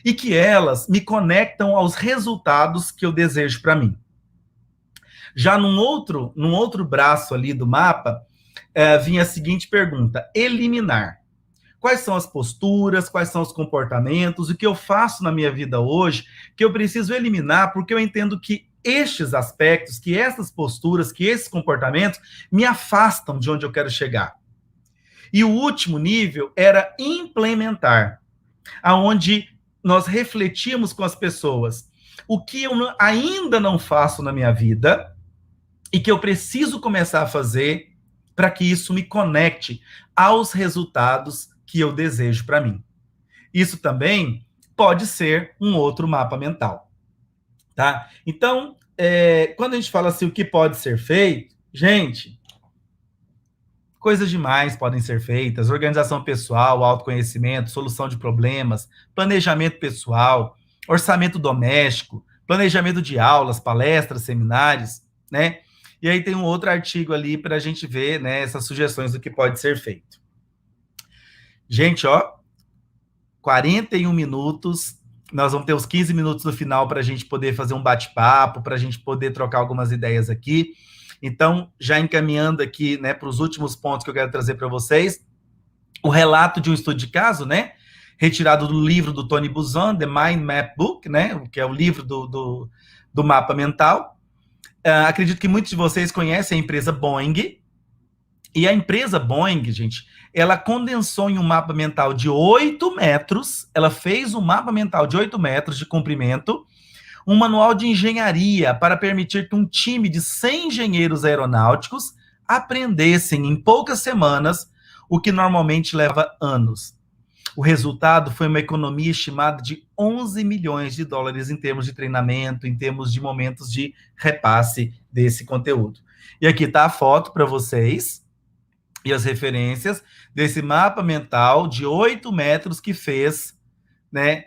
e que elas me conectam aos resultados que eu desejo para mim. Já num outro braço ali do mapa, vinha a seguinte pergunta: eliminar. Quais são as posturas, quais são os comportamentos, o que eu faço na minha vida hoje, que eu preciso eliminar, porque eu entendo que estes aspectos, que essas posturas, que esses comportamentos me afastam de onde eu quero chegar. E o último nível era implementar, aonde nós refletimos com as pessoas o que eu ainda não faço na minha vida e que eu preciso começar a fazer para que isso me conecte aos resultados que eu desejo para mim. Isso também pode ser um outro mapa mental, tá? Então, quando a gente fala assim, o que pode ser feito, gente, coisas demais podem ser feitas: organização pessoal, autoconhecimento, solução de problemas, planejamento pessoal, orçamento doméstico, planejamento de aulas, palestras, seminários, né? E aí tem um outro artigo ali para a gente ver, né, essas sugestões do que pode ser feito. Gente, 41 minutos, nós vamos ter os 15 minutos no final para a gente poder fazer um bate-papo, para a gente poder trocar algumas ideias aqui. Então, já encaminhando aqui, né, para os últimos pontos que eu quero trazer para vocês, o relato de um estudo de caso, né, retirado do livro do Tony Buzan, The Mind Map Book, né, que é o livro do mapa mental. Acredito que muitos de vocês conhecem a empresa Boeing, e a empresa Boeing, gente, ela condensou em um mapa mental de 8 metros, ela fez um mapa mental de 8 metros de comprimento, um manual de engenharia para permitir que um time de 100 engenheiros aeronáuticos aprendessem em poucas semanas o que normalmente leva anos. O resultado foi uma economia estimada de 11 milhões de dólares em termos de treinamento, em termos de momentos de repasse desse conteúdo. E aqui está a foto para vocês e as referências desse mapa mental de 8 metros que fez, né,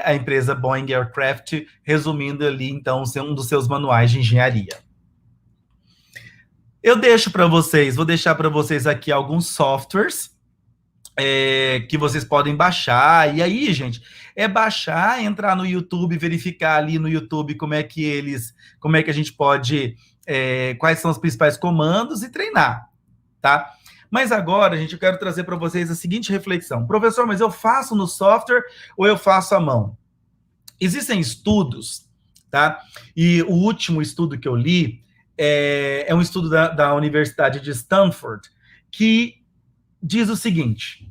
a empresa Boeing Aircraft, resumindo ali, então, um dos seus manuais de engenharia. Eu vou deixar para vocês aqui alguns softwares que vocês podem baixar. E aí, gente, baixar, entrar no YouTube, verificar ali no YouTube como é que a gente pode, quais são os principais comandos e treinar, tá? Mas agora, gente, eu quero trazer para vocês a seguinte reflexão: professor, mas eu faço no software ou eu faço à mão? Existem estudos, tá? E o último estudo que eu li é um estudo da Universidade de Stanford, que diz o seguinte: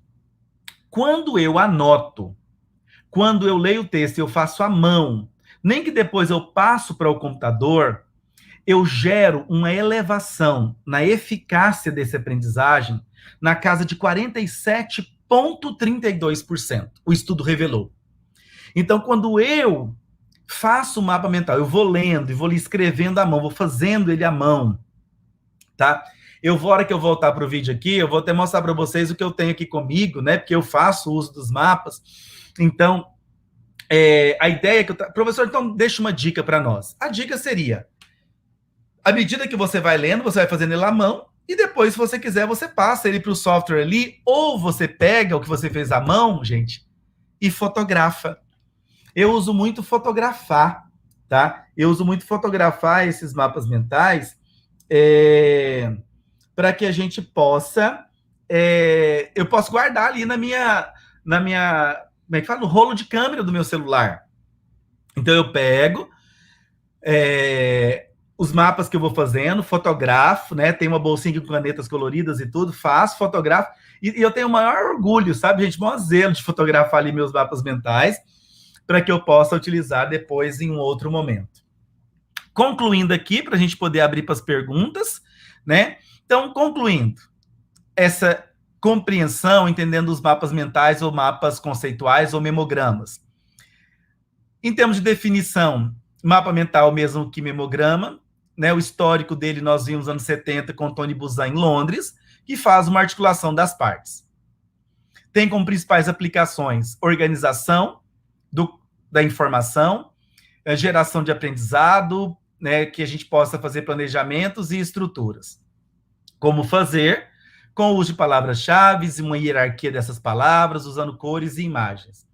quando eu anoto, quando eu leio o texto e eu faço à mão, nem que depois eu passo para o computador, eu gero uma elevação na eficácia dessa aprendizagem na casa de 47,32%. O estudo revelou. Então, quando eu faço o mapa mental, eu vou lendo e vou escrevendo à mão, vou fazendo ele à mão, tá? A hora que eu voltar para o vídeo aqui, eu vou até mostrar para vocês o que eu tenho aqui comigo, né? Porque eu faço uso dos mapas. Então, a ideia que eu... Professor, então deixa uma dica para nós. A dica seria: à medida que você vai lendo, você vai fazendo ele à mão, e depois, se você quiser, você passa ele para o software ali, ou você pega o que você fez à mão, gente, e fotografa. Eu uso muito fotografar, tá? Eu uso muito fotografar esses mapas mentais para que a gente possa... eu posso guardar ali na minha como é que fala? No rolo de câmera do meu celular. Então, eu pego... os mapas que eu vou fazendo, fotografo, né? Tem uma bolsinha com canetas coloridas e tudo, faço, fotografo, e eu tenho o maior orgulho, sabe, gente? Maior zelo de fotografar ali meus mapas mentais, para que eu possa utilizar depois em um outro momento. Concluindo aqui, para a gente poder abrir para as perguntas, né? Então, concluindo, essa compreensão, entendendo os mapas mentais ou mapas conceituais ou memogramas. Em termos de definição, mapa mental mesmo que memograma, né? O histórico dele nós vimos nos anos 70 com Tony Buzan em Londres, que faz uma articulação das partes. Tem como principais aplicações organização, da informação, a geração de aprendizado, né, que a gente possa fazer planejamentos e estruturas. Como fazer, com o uso de palavras-chave e uma hierarquia dessas palavras, usando cores e imagens.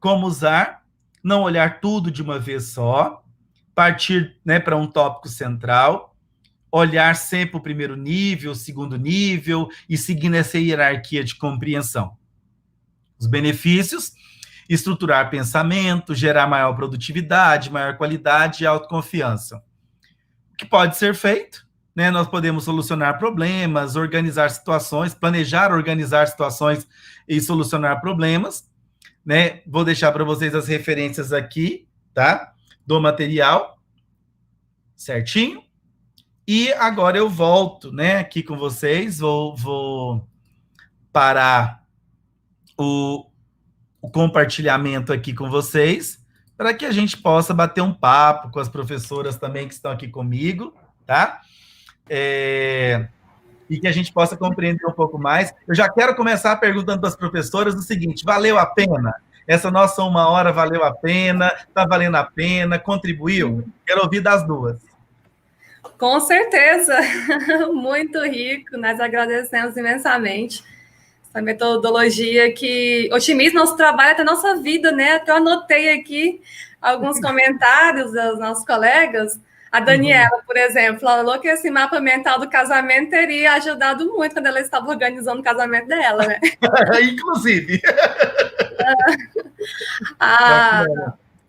Como usar, não olhar tudo de uma vez só, partir, né, para um tópico central, olhar sempre o primeiro nível, o segundo nível, e seguindo essa hierarquia de compreensão. Os benefícios: estruturar pensamento, gerar maior produtividade, maior qualidade e autoconfiança. O que pode ser feito? Né? Nós podemos solucionar problemas, organizar situações, planejar, organizar situações e solucionar problemas. Né? Vou deixar para vocês as referências aqui, tá? Do material, certinho? E agora eu volto, né, aqui com vocês, vou parar o compartilhamento aqui com vocês, para que a gente possa bater um papo com as professoras também que estão aqui comigo, tá? E que a gente possa compreender um pouco mais. Eu já quero começar perguntando para as professoras o seguinte: valeu a pena? Essa nossa 1 hora valeu a pena? Está valendo a pena? Contribuiu? Quero ouvir das duas. Com certeza, muito rico, nós agradecemos imensamente essa metodologia que otimiza nosso trabalho, até nossa vida, né? Até eu anotei aqui alguns comentários dos nossos colegas. A Daniela, por exemplo, falou que esse mapa mental do casamento teria ajudado muito quando ela estava organizando o casamento dela, né? Inclusive.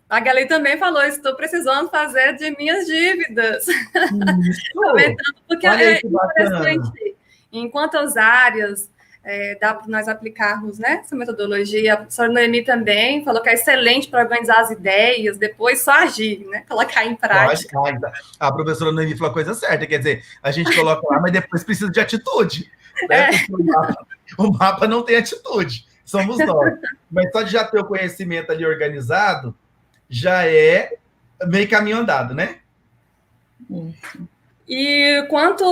A Gali também falou: estou precisando fazer de minhas dívidas. Comentando, porque é interessante. Em quantas áreas dá para nós aplicarmos, né, essa metodologia? A professora Noemi também falou que é excelente para organizar as ideias, depois só agir, né, colocar em prática. A professora Noemi falou a coisa certa, quer dizer, a gente coloca lá, mas depois precisa de atitude. Né? O mapa não tem atitude, somos nós. Mas só de já ter o conhecimento ali organizado, já é meio caminho andado, né? E quanto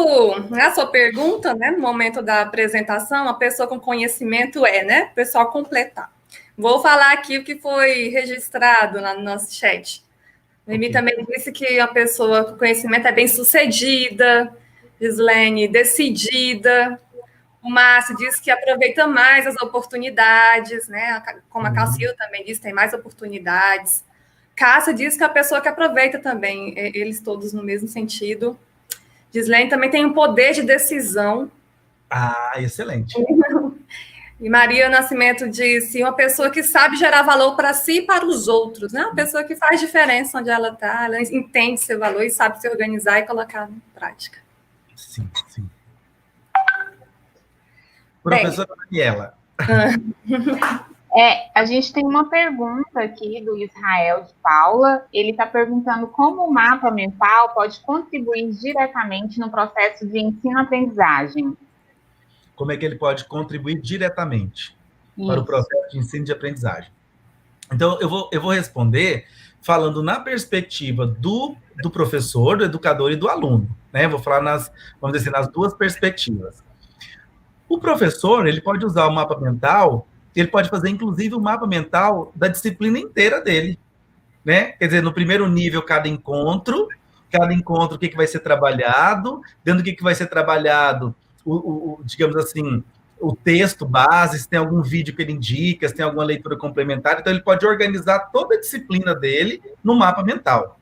à sua pergunta, né, no momento da apresentação, a pessoa com conhecimento né, o pessoal completar. Vou falar aqui o que foi registrado lá no nosso chat. O Emi também disse que a pessoa com conhecimento é bem-sucedida, Gislene, decidida. O Márcio disse que aproveita mais as oportunidades, né? Como a Cacilda também disse, tem mais oportunidades. Cássia diz que a pessoa que aproveita também, eles todos no mesmo sentido. Gislene também tem um poder de decisão. Ah, excelente. E Maria Nascimento disse: uma pessoa que sabe gerar valor para si e para os outros, né? Uma pessoa que faz diferença onde ela está, ela entende seu valor e sabe se organizar e colocar em prática. Sim, sim. Professora Daniela. A gente tem uma pergunta aqui do Israel de Paula. Ele está perguntando como o mapa mental pode contribuir diretamente no processo de ensino-aprendizagem. Como é que ele pode contribuir diretamente para o processo de ensino de aprendizagem? Então, eu vou responder falando na perspectiva do professor, do educador e do aluno, né? Vou falar vamos dizer, nas duas perspectivas. O professor, ele pode usar o mapa mental, ele pode fazer, inclusive, o mapa mental da disciplina inteira dele, né? Quer dizer, no primeiro nível, cada encontro, o que vai ser trabalhado, dentro do que vai ser trabalhado, digamos assim, o texto base, se tem algum vídeo que ele indica, se tem alguma leitura complementar, então ele pode organizar toda a disciplina dele no mapa mental.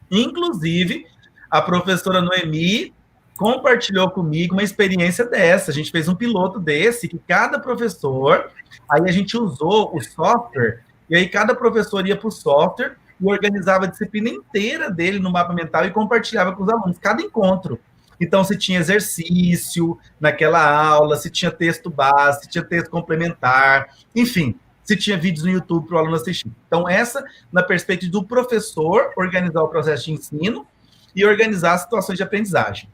Inclusive, a professora Noemi compartilhou comigo uma experiência dessa. A gente fez um piloto desse, que cada professor, aí a gente usou o software, e aí cada professor ia para o software e organizava a disciplina inteira dele no mapa mental e compartilhava com os alunos, cada encontro. Então, se tinha exercício naquela aula, se tinha texto base, se tinha texto complementar, enfim, se tinha vídeos no YouTube para o aluno assistir. Então, essa, na perspectiva do professor, organizar o processo de ensino e organizar as situações de aprendizagem.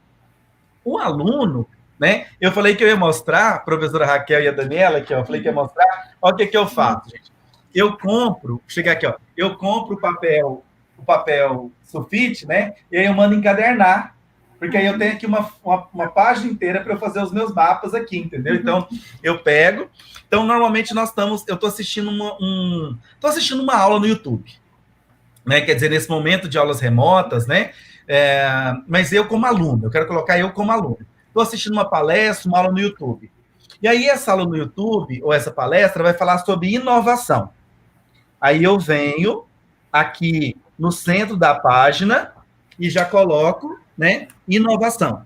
O aluno, né? Eu falei que eu ia mostrar, a professora Raquel e a Daniela, aqui, ó, eu falei que ia mostrar, olha o que eu faço, gente. Eu compro, chega aqui, ó, eu compro o papel sulfite, né? E aí eu mando encadernar. Porque aí eu tenho aqui uma página inteira para eu fazer os meus mapas aqui, entendeu? Então, eu pego. Então, normalmente eu estou assistindo uma aula no YouTube, né? Quer dizer, nesse momento de aulas remotas, né? Mas eu como aluno, eu quero colocar eu como aluno. Estou assistindo uma palestra, uma aula no YouTube. E aí, essa aula no YouTube, ou essa palestra, vai falar sobre inovação. Aí eu venho aqui no centro da página e já coloco, né, inovação.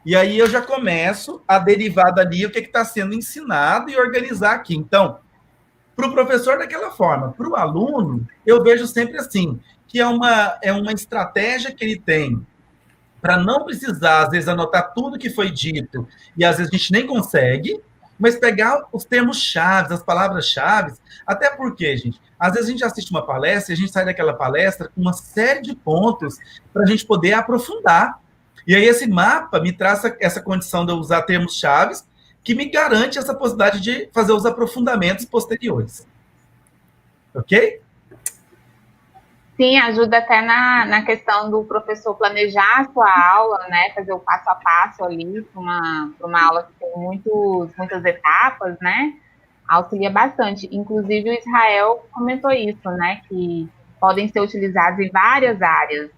E aí eu já começo a derivar dali o que está sendo ensinado e organizar aqui. Então, para o professor daquela forma, para o aluno, eu vejo sempre assim, que é uma estratégia que ele tem para não precisar, às vezes, anotar tudo que foi dito, e às vezes a gente nem consegue, mas pegar os termos-chave, as palavras-chave, até porque, gente, às vezes a gente assiste uma palestra e a gente sai daquela palestra com uma série de pontos para a gente poder aprofundar. E aí esse mapa me traz essa condição de eu usar termos-chave que me garante essa possibilidade de fazer os aprofundamentos posteriores. Ok? Sim, ajuda até na questão do professor planejar a sua aula, né? Fazer o passo a passo ali para uma aula que tem muitas etapas, né? Auxilia bastante. Inclusive, o Israel comentou isso, né? Que podem ser utilizados em várias áreas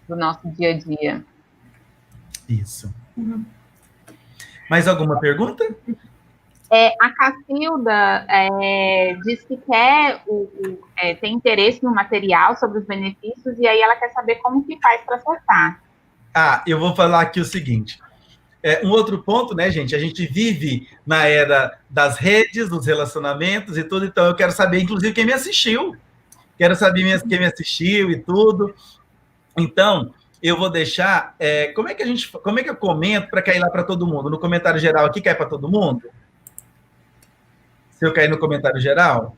do nosso dia a dia. Isso. Mais alguma pergunta? A Cacilda diz que tem interesse no material sobre os benefícios e aí ela quer saber como que faz para acessar. Eu vou falar aqui o seguinte. Um outro ponto, né, gente? A gente vive na era das redes, dos relacionamentos e tudo, então eu quero saber, inclusive, quem me assistiu. Quero saber quem me assistiu e tudo. Então, eu vou deixar... como é que eu comento para cair lá para todo mundo? No comentário geral aqui, cai para todo mundo? Se eu cair no comentário geral?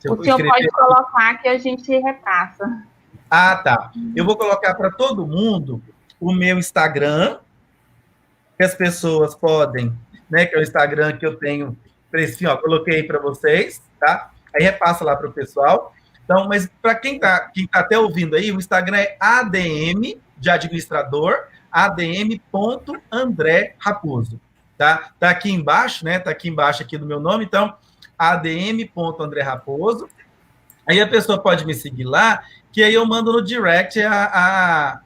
O senhor pode colocar que a gente repassa. Tá. Eu vou colocar para todo mundo o meu Instagram, que as pessoas podem, né? Que é o Instagram que eu tenho, coloquei para vocês, tá? Aí repassa lá para o pessoal. Então, mas para quem tá até ouvindo aí, o Instagram é ADM, de administrador, adm.andré.raposo. Tá aqui embaixo, né? Tá aqui embaixo aqui do meu nome, então, adm.andré.raposo. Aí a pessoa pode me seguir lá, que aí eu mando no direct a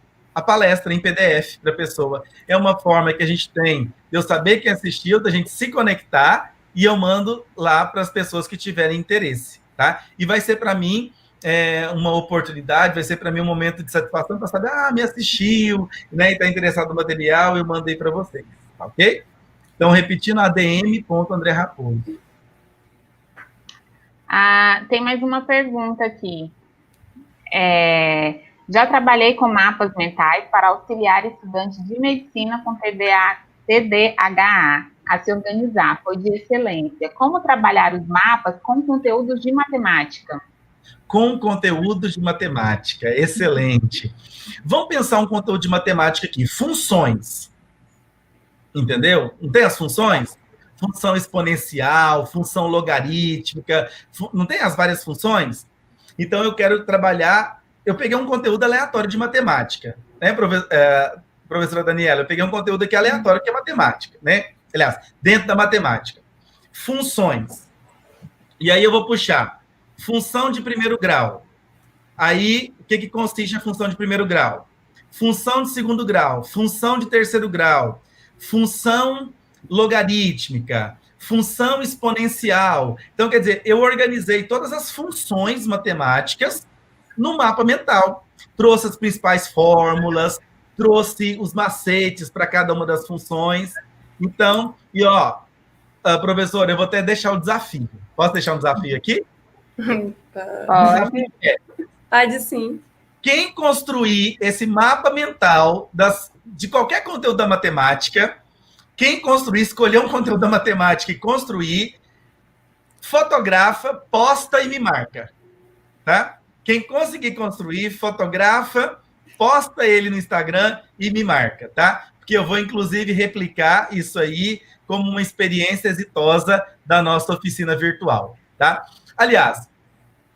palestra em PDF para a pessoa. É uma forma que a gente tem de eu saber quem assistiu, da gente se conectar, e eu mando lá para as pessoas que tiverem interesse, tá? E vai ser para mim uma oportunidade, vai ser para mim um momento de satisfação para saber, me assistiu, né? E está interessado no material, eu mandei para vocês, tá ok? Então, repetindo, adm.andré.raposo. Tem mais uma pergunta aqui. Já trabalhei com mapas mentais para auxiliar estudantes de medicina com TDAH a se organizar. Foi de excelência. Como trabalhar os mapas com conteúdos de matemática? Com conteúdos de matemática. Excelente. Vamos pensar um conteúdo de matemática aqui. Funções. Entendeu? Não tem as funções? Função exponencial, função logarítmica, não tem as várias funções? Então, eu quero trabalhar... Eu peguei um conteúdo aleatório de matemática, né, professora Daniela? Eu peguei um conteúdo aqui aleatório que é matemática, né? Aliás, dentro da matemática. Funções. E aí eu vou puxar função de primeiro grau. Aí, o que consiste a função de primeiro grau? Função de segundo grau, função de terceiro grau, função logarítmica, função exponencial. Então, quer dizer, eu organizei todas as funções matemáticas no mapa mental. Trouxe as principais fórmulas, trouxe os macetes para cada uma das funções. Então, professora, eu vou até deixar o desafio. Posso deixar um desafio aqui? Pode. Pode sim. Quem construir esse mapa mental de qualquer conteúdo da matemática, quem construir, escolher um conteúdo da matemática e construir, fotografa, posta e me marca, tá? Quem conseguir construir, fotografa, posta ele no Instagram e me marca, tá? Porque eu vou, inclusive, replicar isso aí como uma experiência exitosa da nossa oficina virtual, tá? Aliás,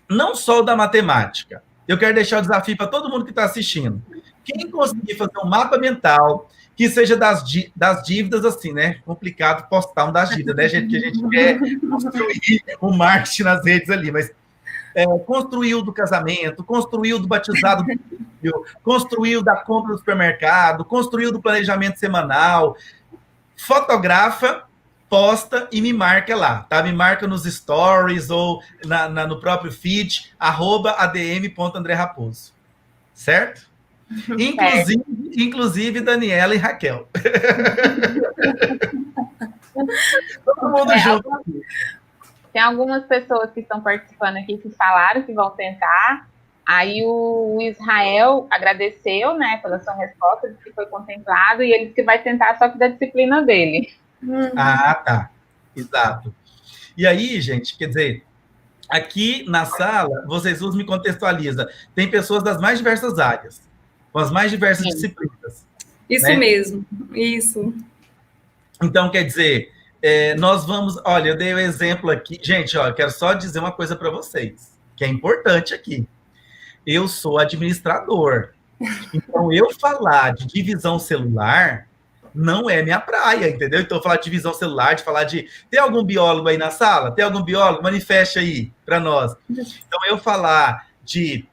não só o da matemática. Eu quero deixar o desafio para todo mundo que está assistindo. Quem conseguir fazer um mapa mental que seja das dívidas, assim, né? Complicado postar um das dívidas, né, gente? Que a gente quer construir o marketing nas redes ali, mas construiu do casamento, construiu do batizado do filho, construiu da compra do supermercado, construiu do planejamento semanal, fotografa, posta e me marca lá, tá? Me marca nos stories ou no próprio feed, @adm.andreraposo, certo? Inclusive Daniela e Raquel. Todo mundo junto. Tem algumas pessoas que estão participando aqui que falaram que vão tentar. Aí o Israel agradeceu, né, pela sua resposta, que foi contemplado, e ele disse que vai tentar só que da disciplina dele. Ah, tá. Exato. E aí, gente, quer dizer, aqui na sala, vocês me contextualiza. Tem pessoas das mais diversas áreas, com as mais diversas disciplinas. Isso, né? Mesmo, isso. Então, quer dizer, nós vamos... Olha, eu dei o exemplo aqui. Gente, ó, eu quero só dizer uma coisa para vocês, que é importante aqui. Eu sou administrador. Então, eu falar de divisão celular não é minha praia, entendeu? Então, falar de divisão celular, de falar de... Tem algum biólogo aí na sala? Tem algum biólogo? Manifeste aí para nós. Então, eu falar de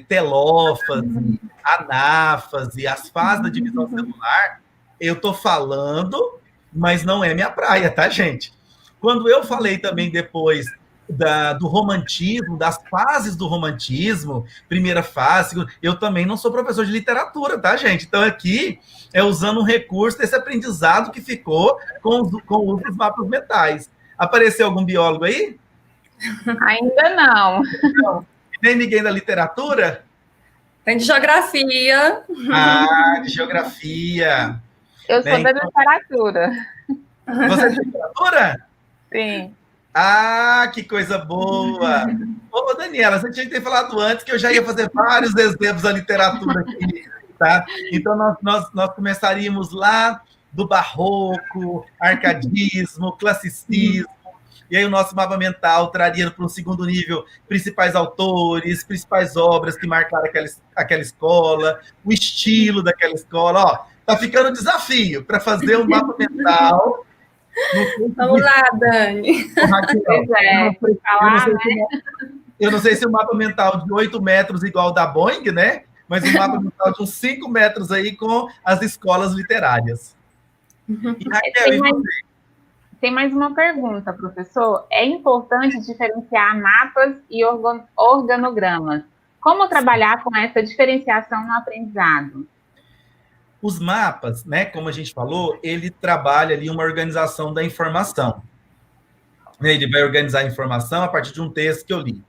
telófase, anáfase, as fases da divisão celular, eu estou falando, mas não é minha praia, tá, gente? Quando eu falei também depois do romantismo, das fases do romantismo, primeira fase, eu também não sou professor de literatura, tá, gente? Então, aqui usando um recurso desse aprendizado que ficou com o uso dos mapas mentais. Apareceu algum biólogo aí? Ainda não. Nem ninguém da literatura? Tem de geografia. Ah, de geografia. Eu sou da literatura. Você é de literatura? Sim. Ah, que coisa boa! Ô, Daniela, você tinha que ter falado antes que eu já ia fazer vários exemplos da literatura aqui, tá? Então, nós começaríamos lá do barroco, arcadismo, classicismo, e aí o nosso mapa mental traria para um segundo nível principais autores, principais obras que marcaram aquela escola, o estilo daquela escola. Ó, tá ficando um desafio para fazer um mapa mental. Vamos lá, Dani. Eu não sei se o mapa mental de 8 metros igual da Boeing, né? Mas o mapa mental de uns 5 metros aí com as escolas literárias. E, Raquel, tem mais uma pergunta, professor. É importante diferenciar mapas e organogramas. Como trabalhar com essa diferenciação no aprendizado? Os mapas, né, como a gente falou, ele trabalha ali uma organização da informação. Ele vai organizar a informação a partir de um texto que eu li.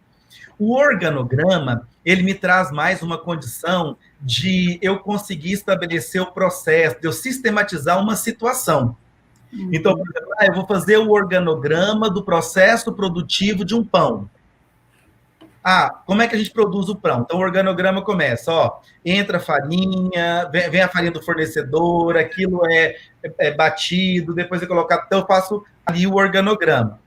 O organograma, ele me traz mais uma condição de eu conseguir estabelecer o processo, de eu sistematizar uma situação. Então, por exemplo, eu vou fazer o organograma do processo produtivo de um pão. Como é que a gente produz o pão? Então, o organograma começa, entra a farinha, vem a farinha do fornecedor, aquilo é batido, depois é colocado, então eu faço ali o organograma,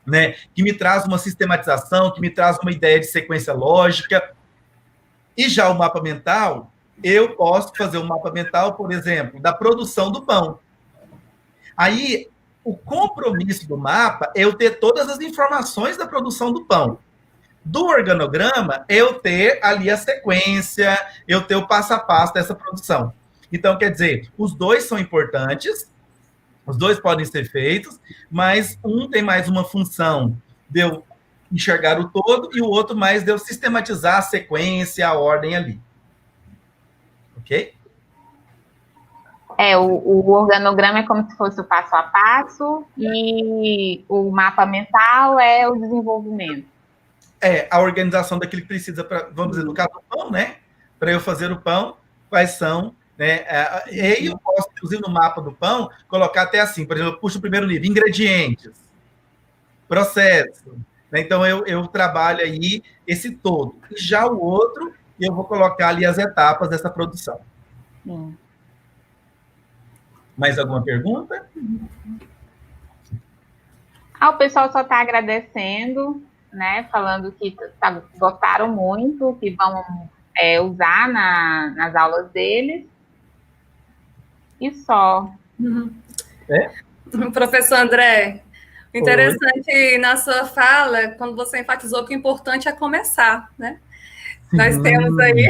né? Que me traz uma sistematização, que me traz uma ideia de sequência lógica. E já o mapa mental, eu posso fazer um mapa mental, por exemplo, da produção do pão. Aí, o compromisso do mapa é eu ter todas as informações da produção do pão. Do organograma, eu ter ali a sequência, eu ter o passo a passo dessa produção. Então, quer dizer, os dois são importantes, os dois podem ser feitos, mas um tem mais uma função de eu enxergar o todo e o outro mais de eu sistematizar a sequência, a ordem ali. Ok? O organograma é como se fosse o passo a passo e o mapa mental é o desenvolvimento. A organização daquilo que precisa para, vamos dizer, no caso do pão, né? Para eu fazer o pão, quais são, né? E aí eu posso, inclusive, no mapa do pão, colocar até assim, por exemplo, eu puxo o primeiro nível, ingredientes, processo, né? Então eu trabalho aí esse todo. E já o outro, eu vou colocar ali as etapas dessa produção. Mais alguma pergunta? O pessoal só está agradecendo, né? Falando que gostaram muito, que vão usar nas aulas deles. E só. Professor André, interessante na sua fala, quando você enfatizou que o importante é começar, né? Nós temos aí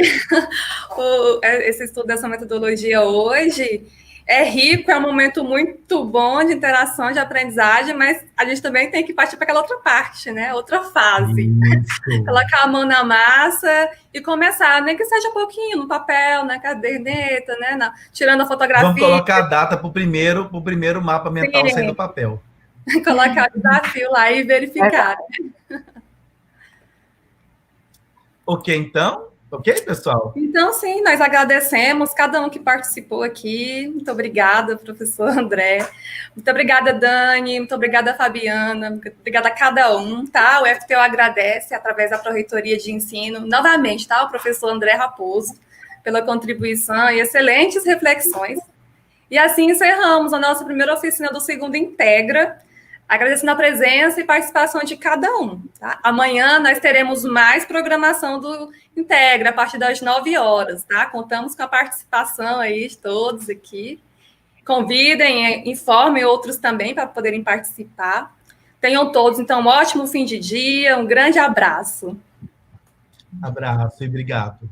esse estudo dessa metodologia hoje, é rico, é um momento muito bom de interação, de aprendizagem, mas a gente também tem que partir para aquela outra parte, né? Outra fase. Isso. Colocar a mão na massa e começar, nem que seja pouquinho, no papel, na caderneta, né? Tirando a fotografia. Vamos colocar a data para o primeiro mapa mental sair do papel. Colocar o desafio lá e verificar. Ok, então? Ok, pessoal? Então, sim, nós agradecemos cada um que participou aqui. Muito obrigada, professor André. Muito obrigada, Dani. Muito obrigada, Fabiana. Muito obrigada a cada um, tá? O FTO agradece, através da Pró-Reitoria de Ensino, novamente, tá? O professor André Raposo, pela contribuição e excelentes reflexões. E assim encerramos a nossa primeira oficina do Segundo Integra, agradecendo a presença e participação de cada um. Tá? Amanhã nós teremos mais programação do Integra, a partir das 9 horas. Tá? Contamos com a participação aí de todos aqui. Convidem, informem outros também para poderem participar. Tenham todos, então, um ótimo fim de dia, um grande abraço. Abraço e obrigado.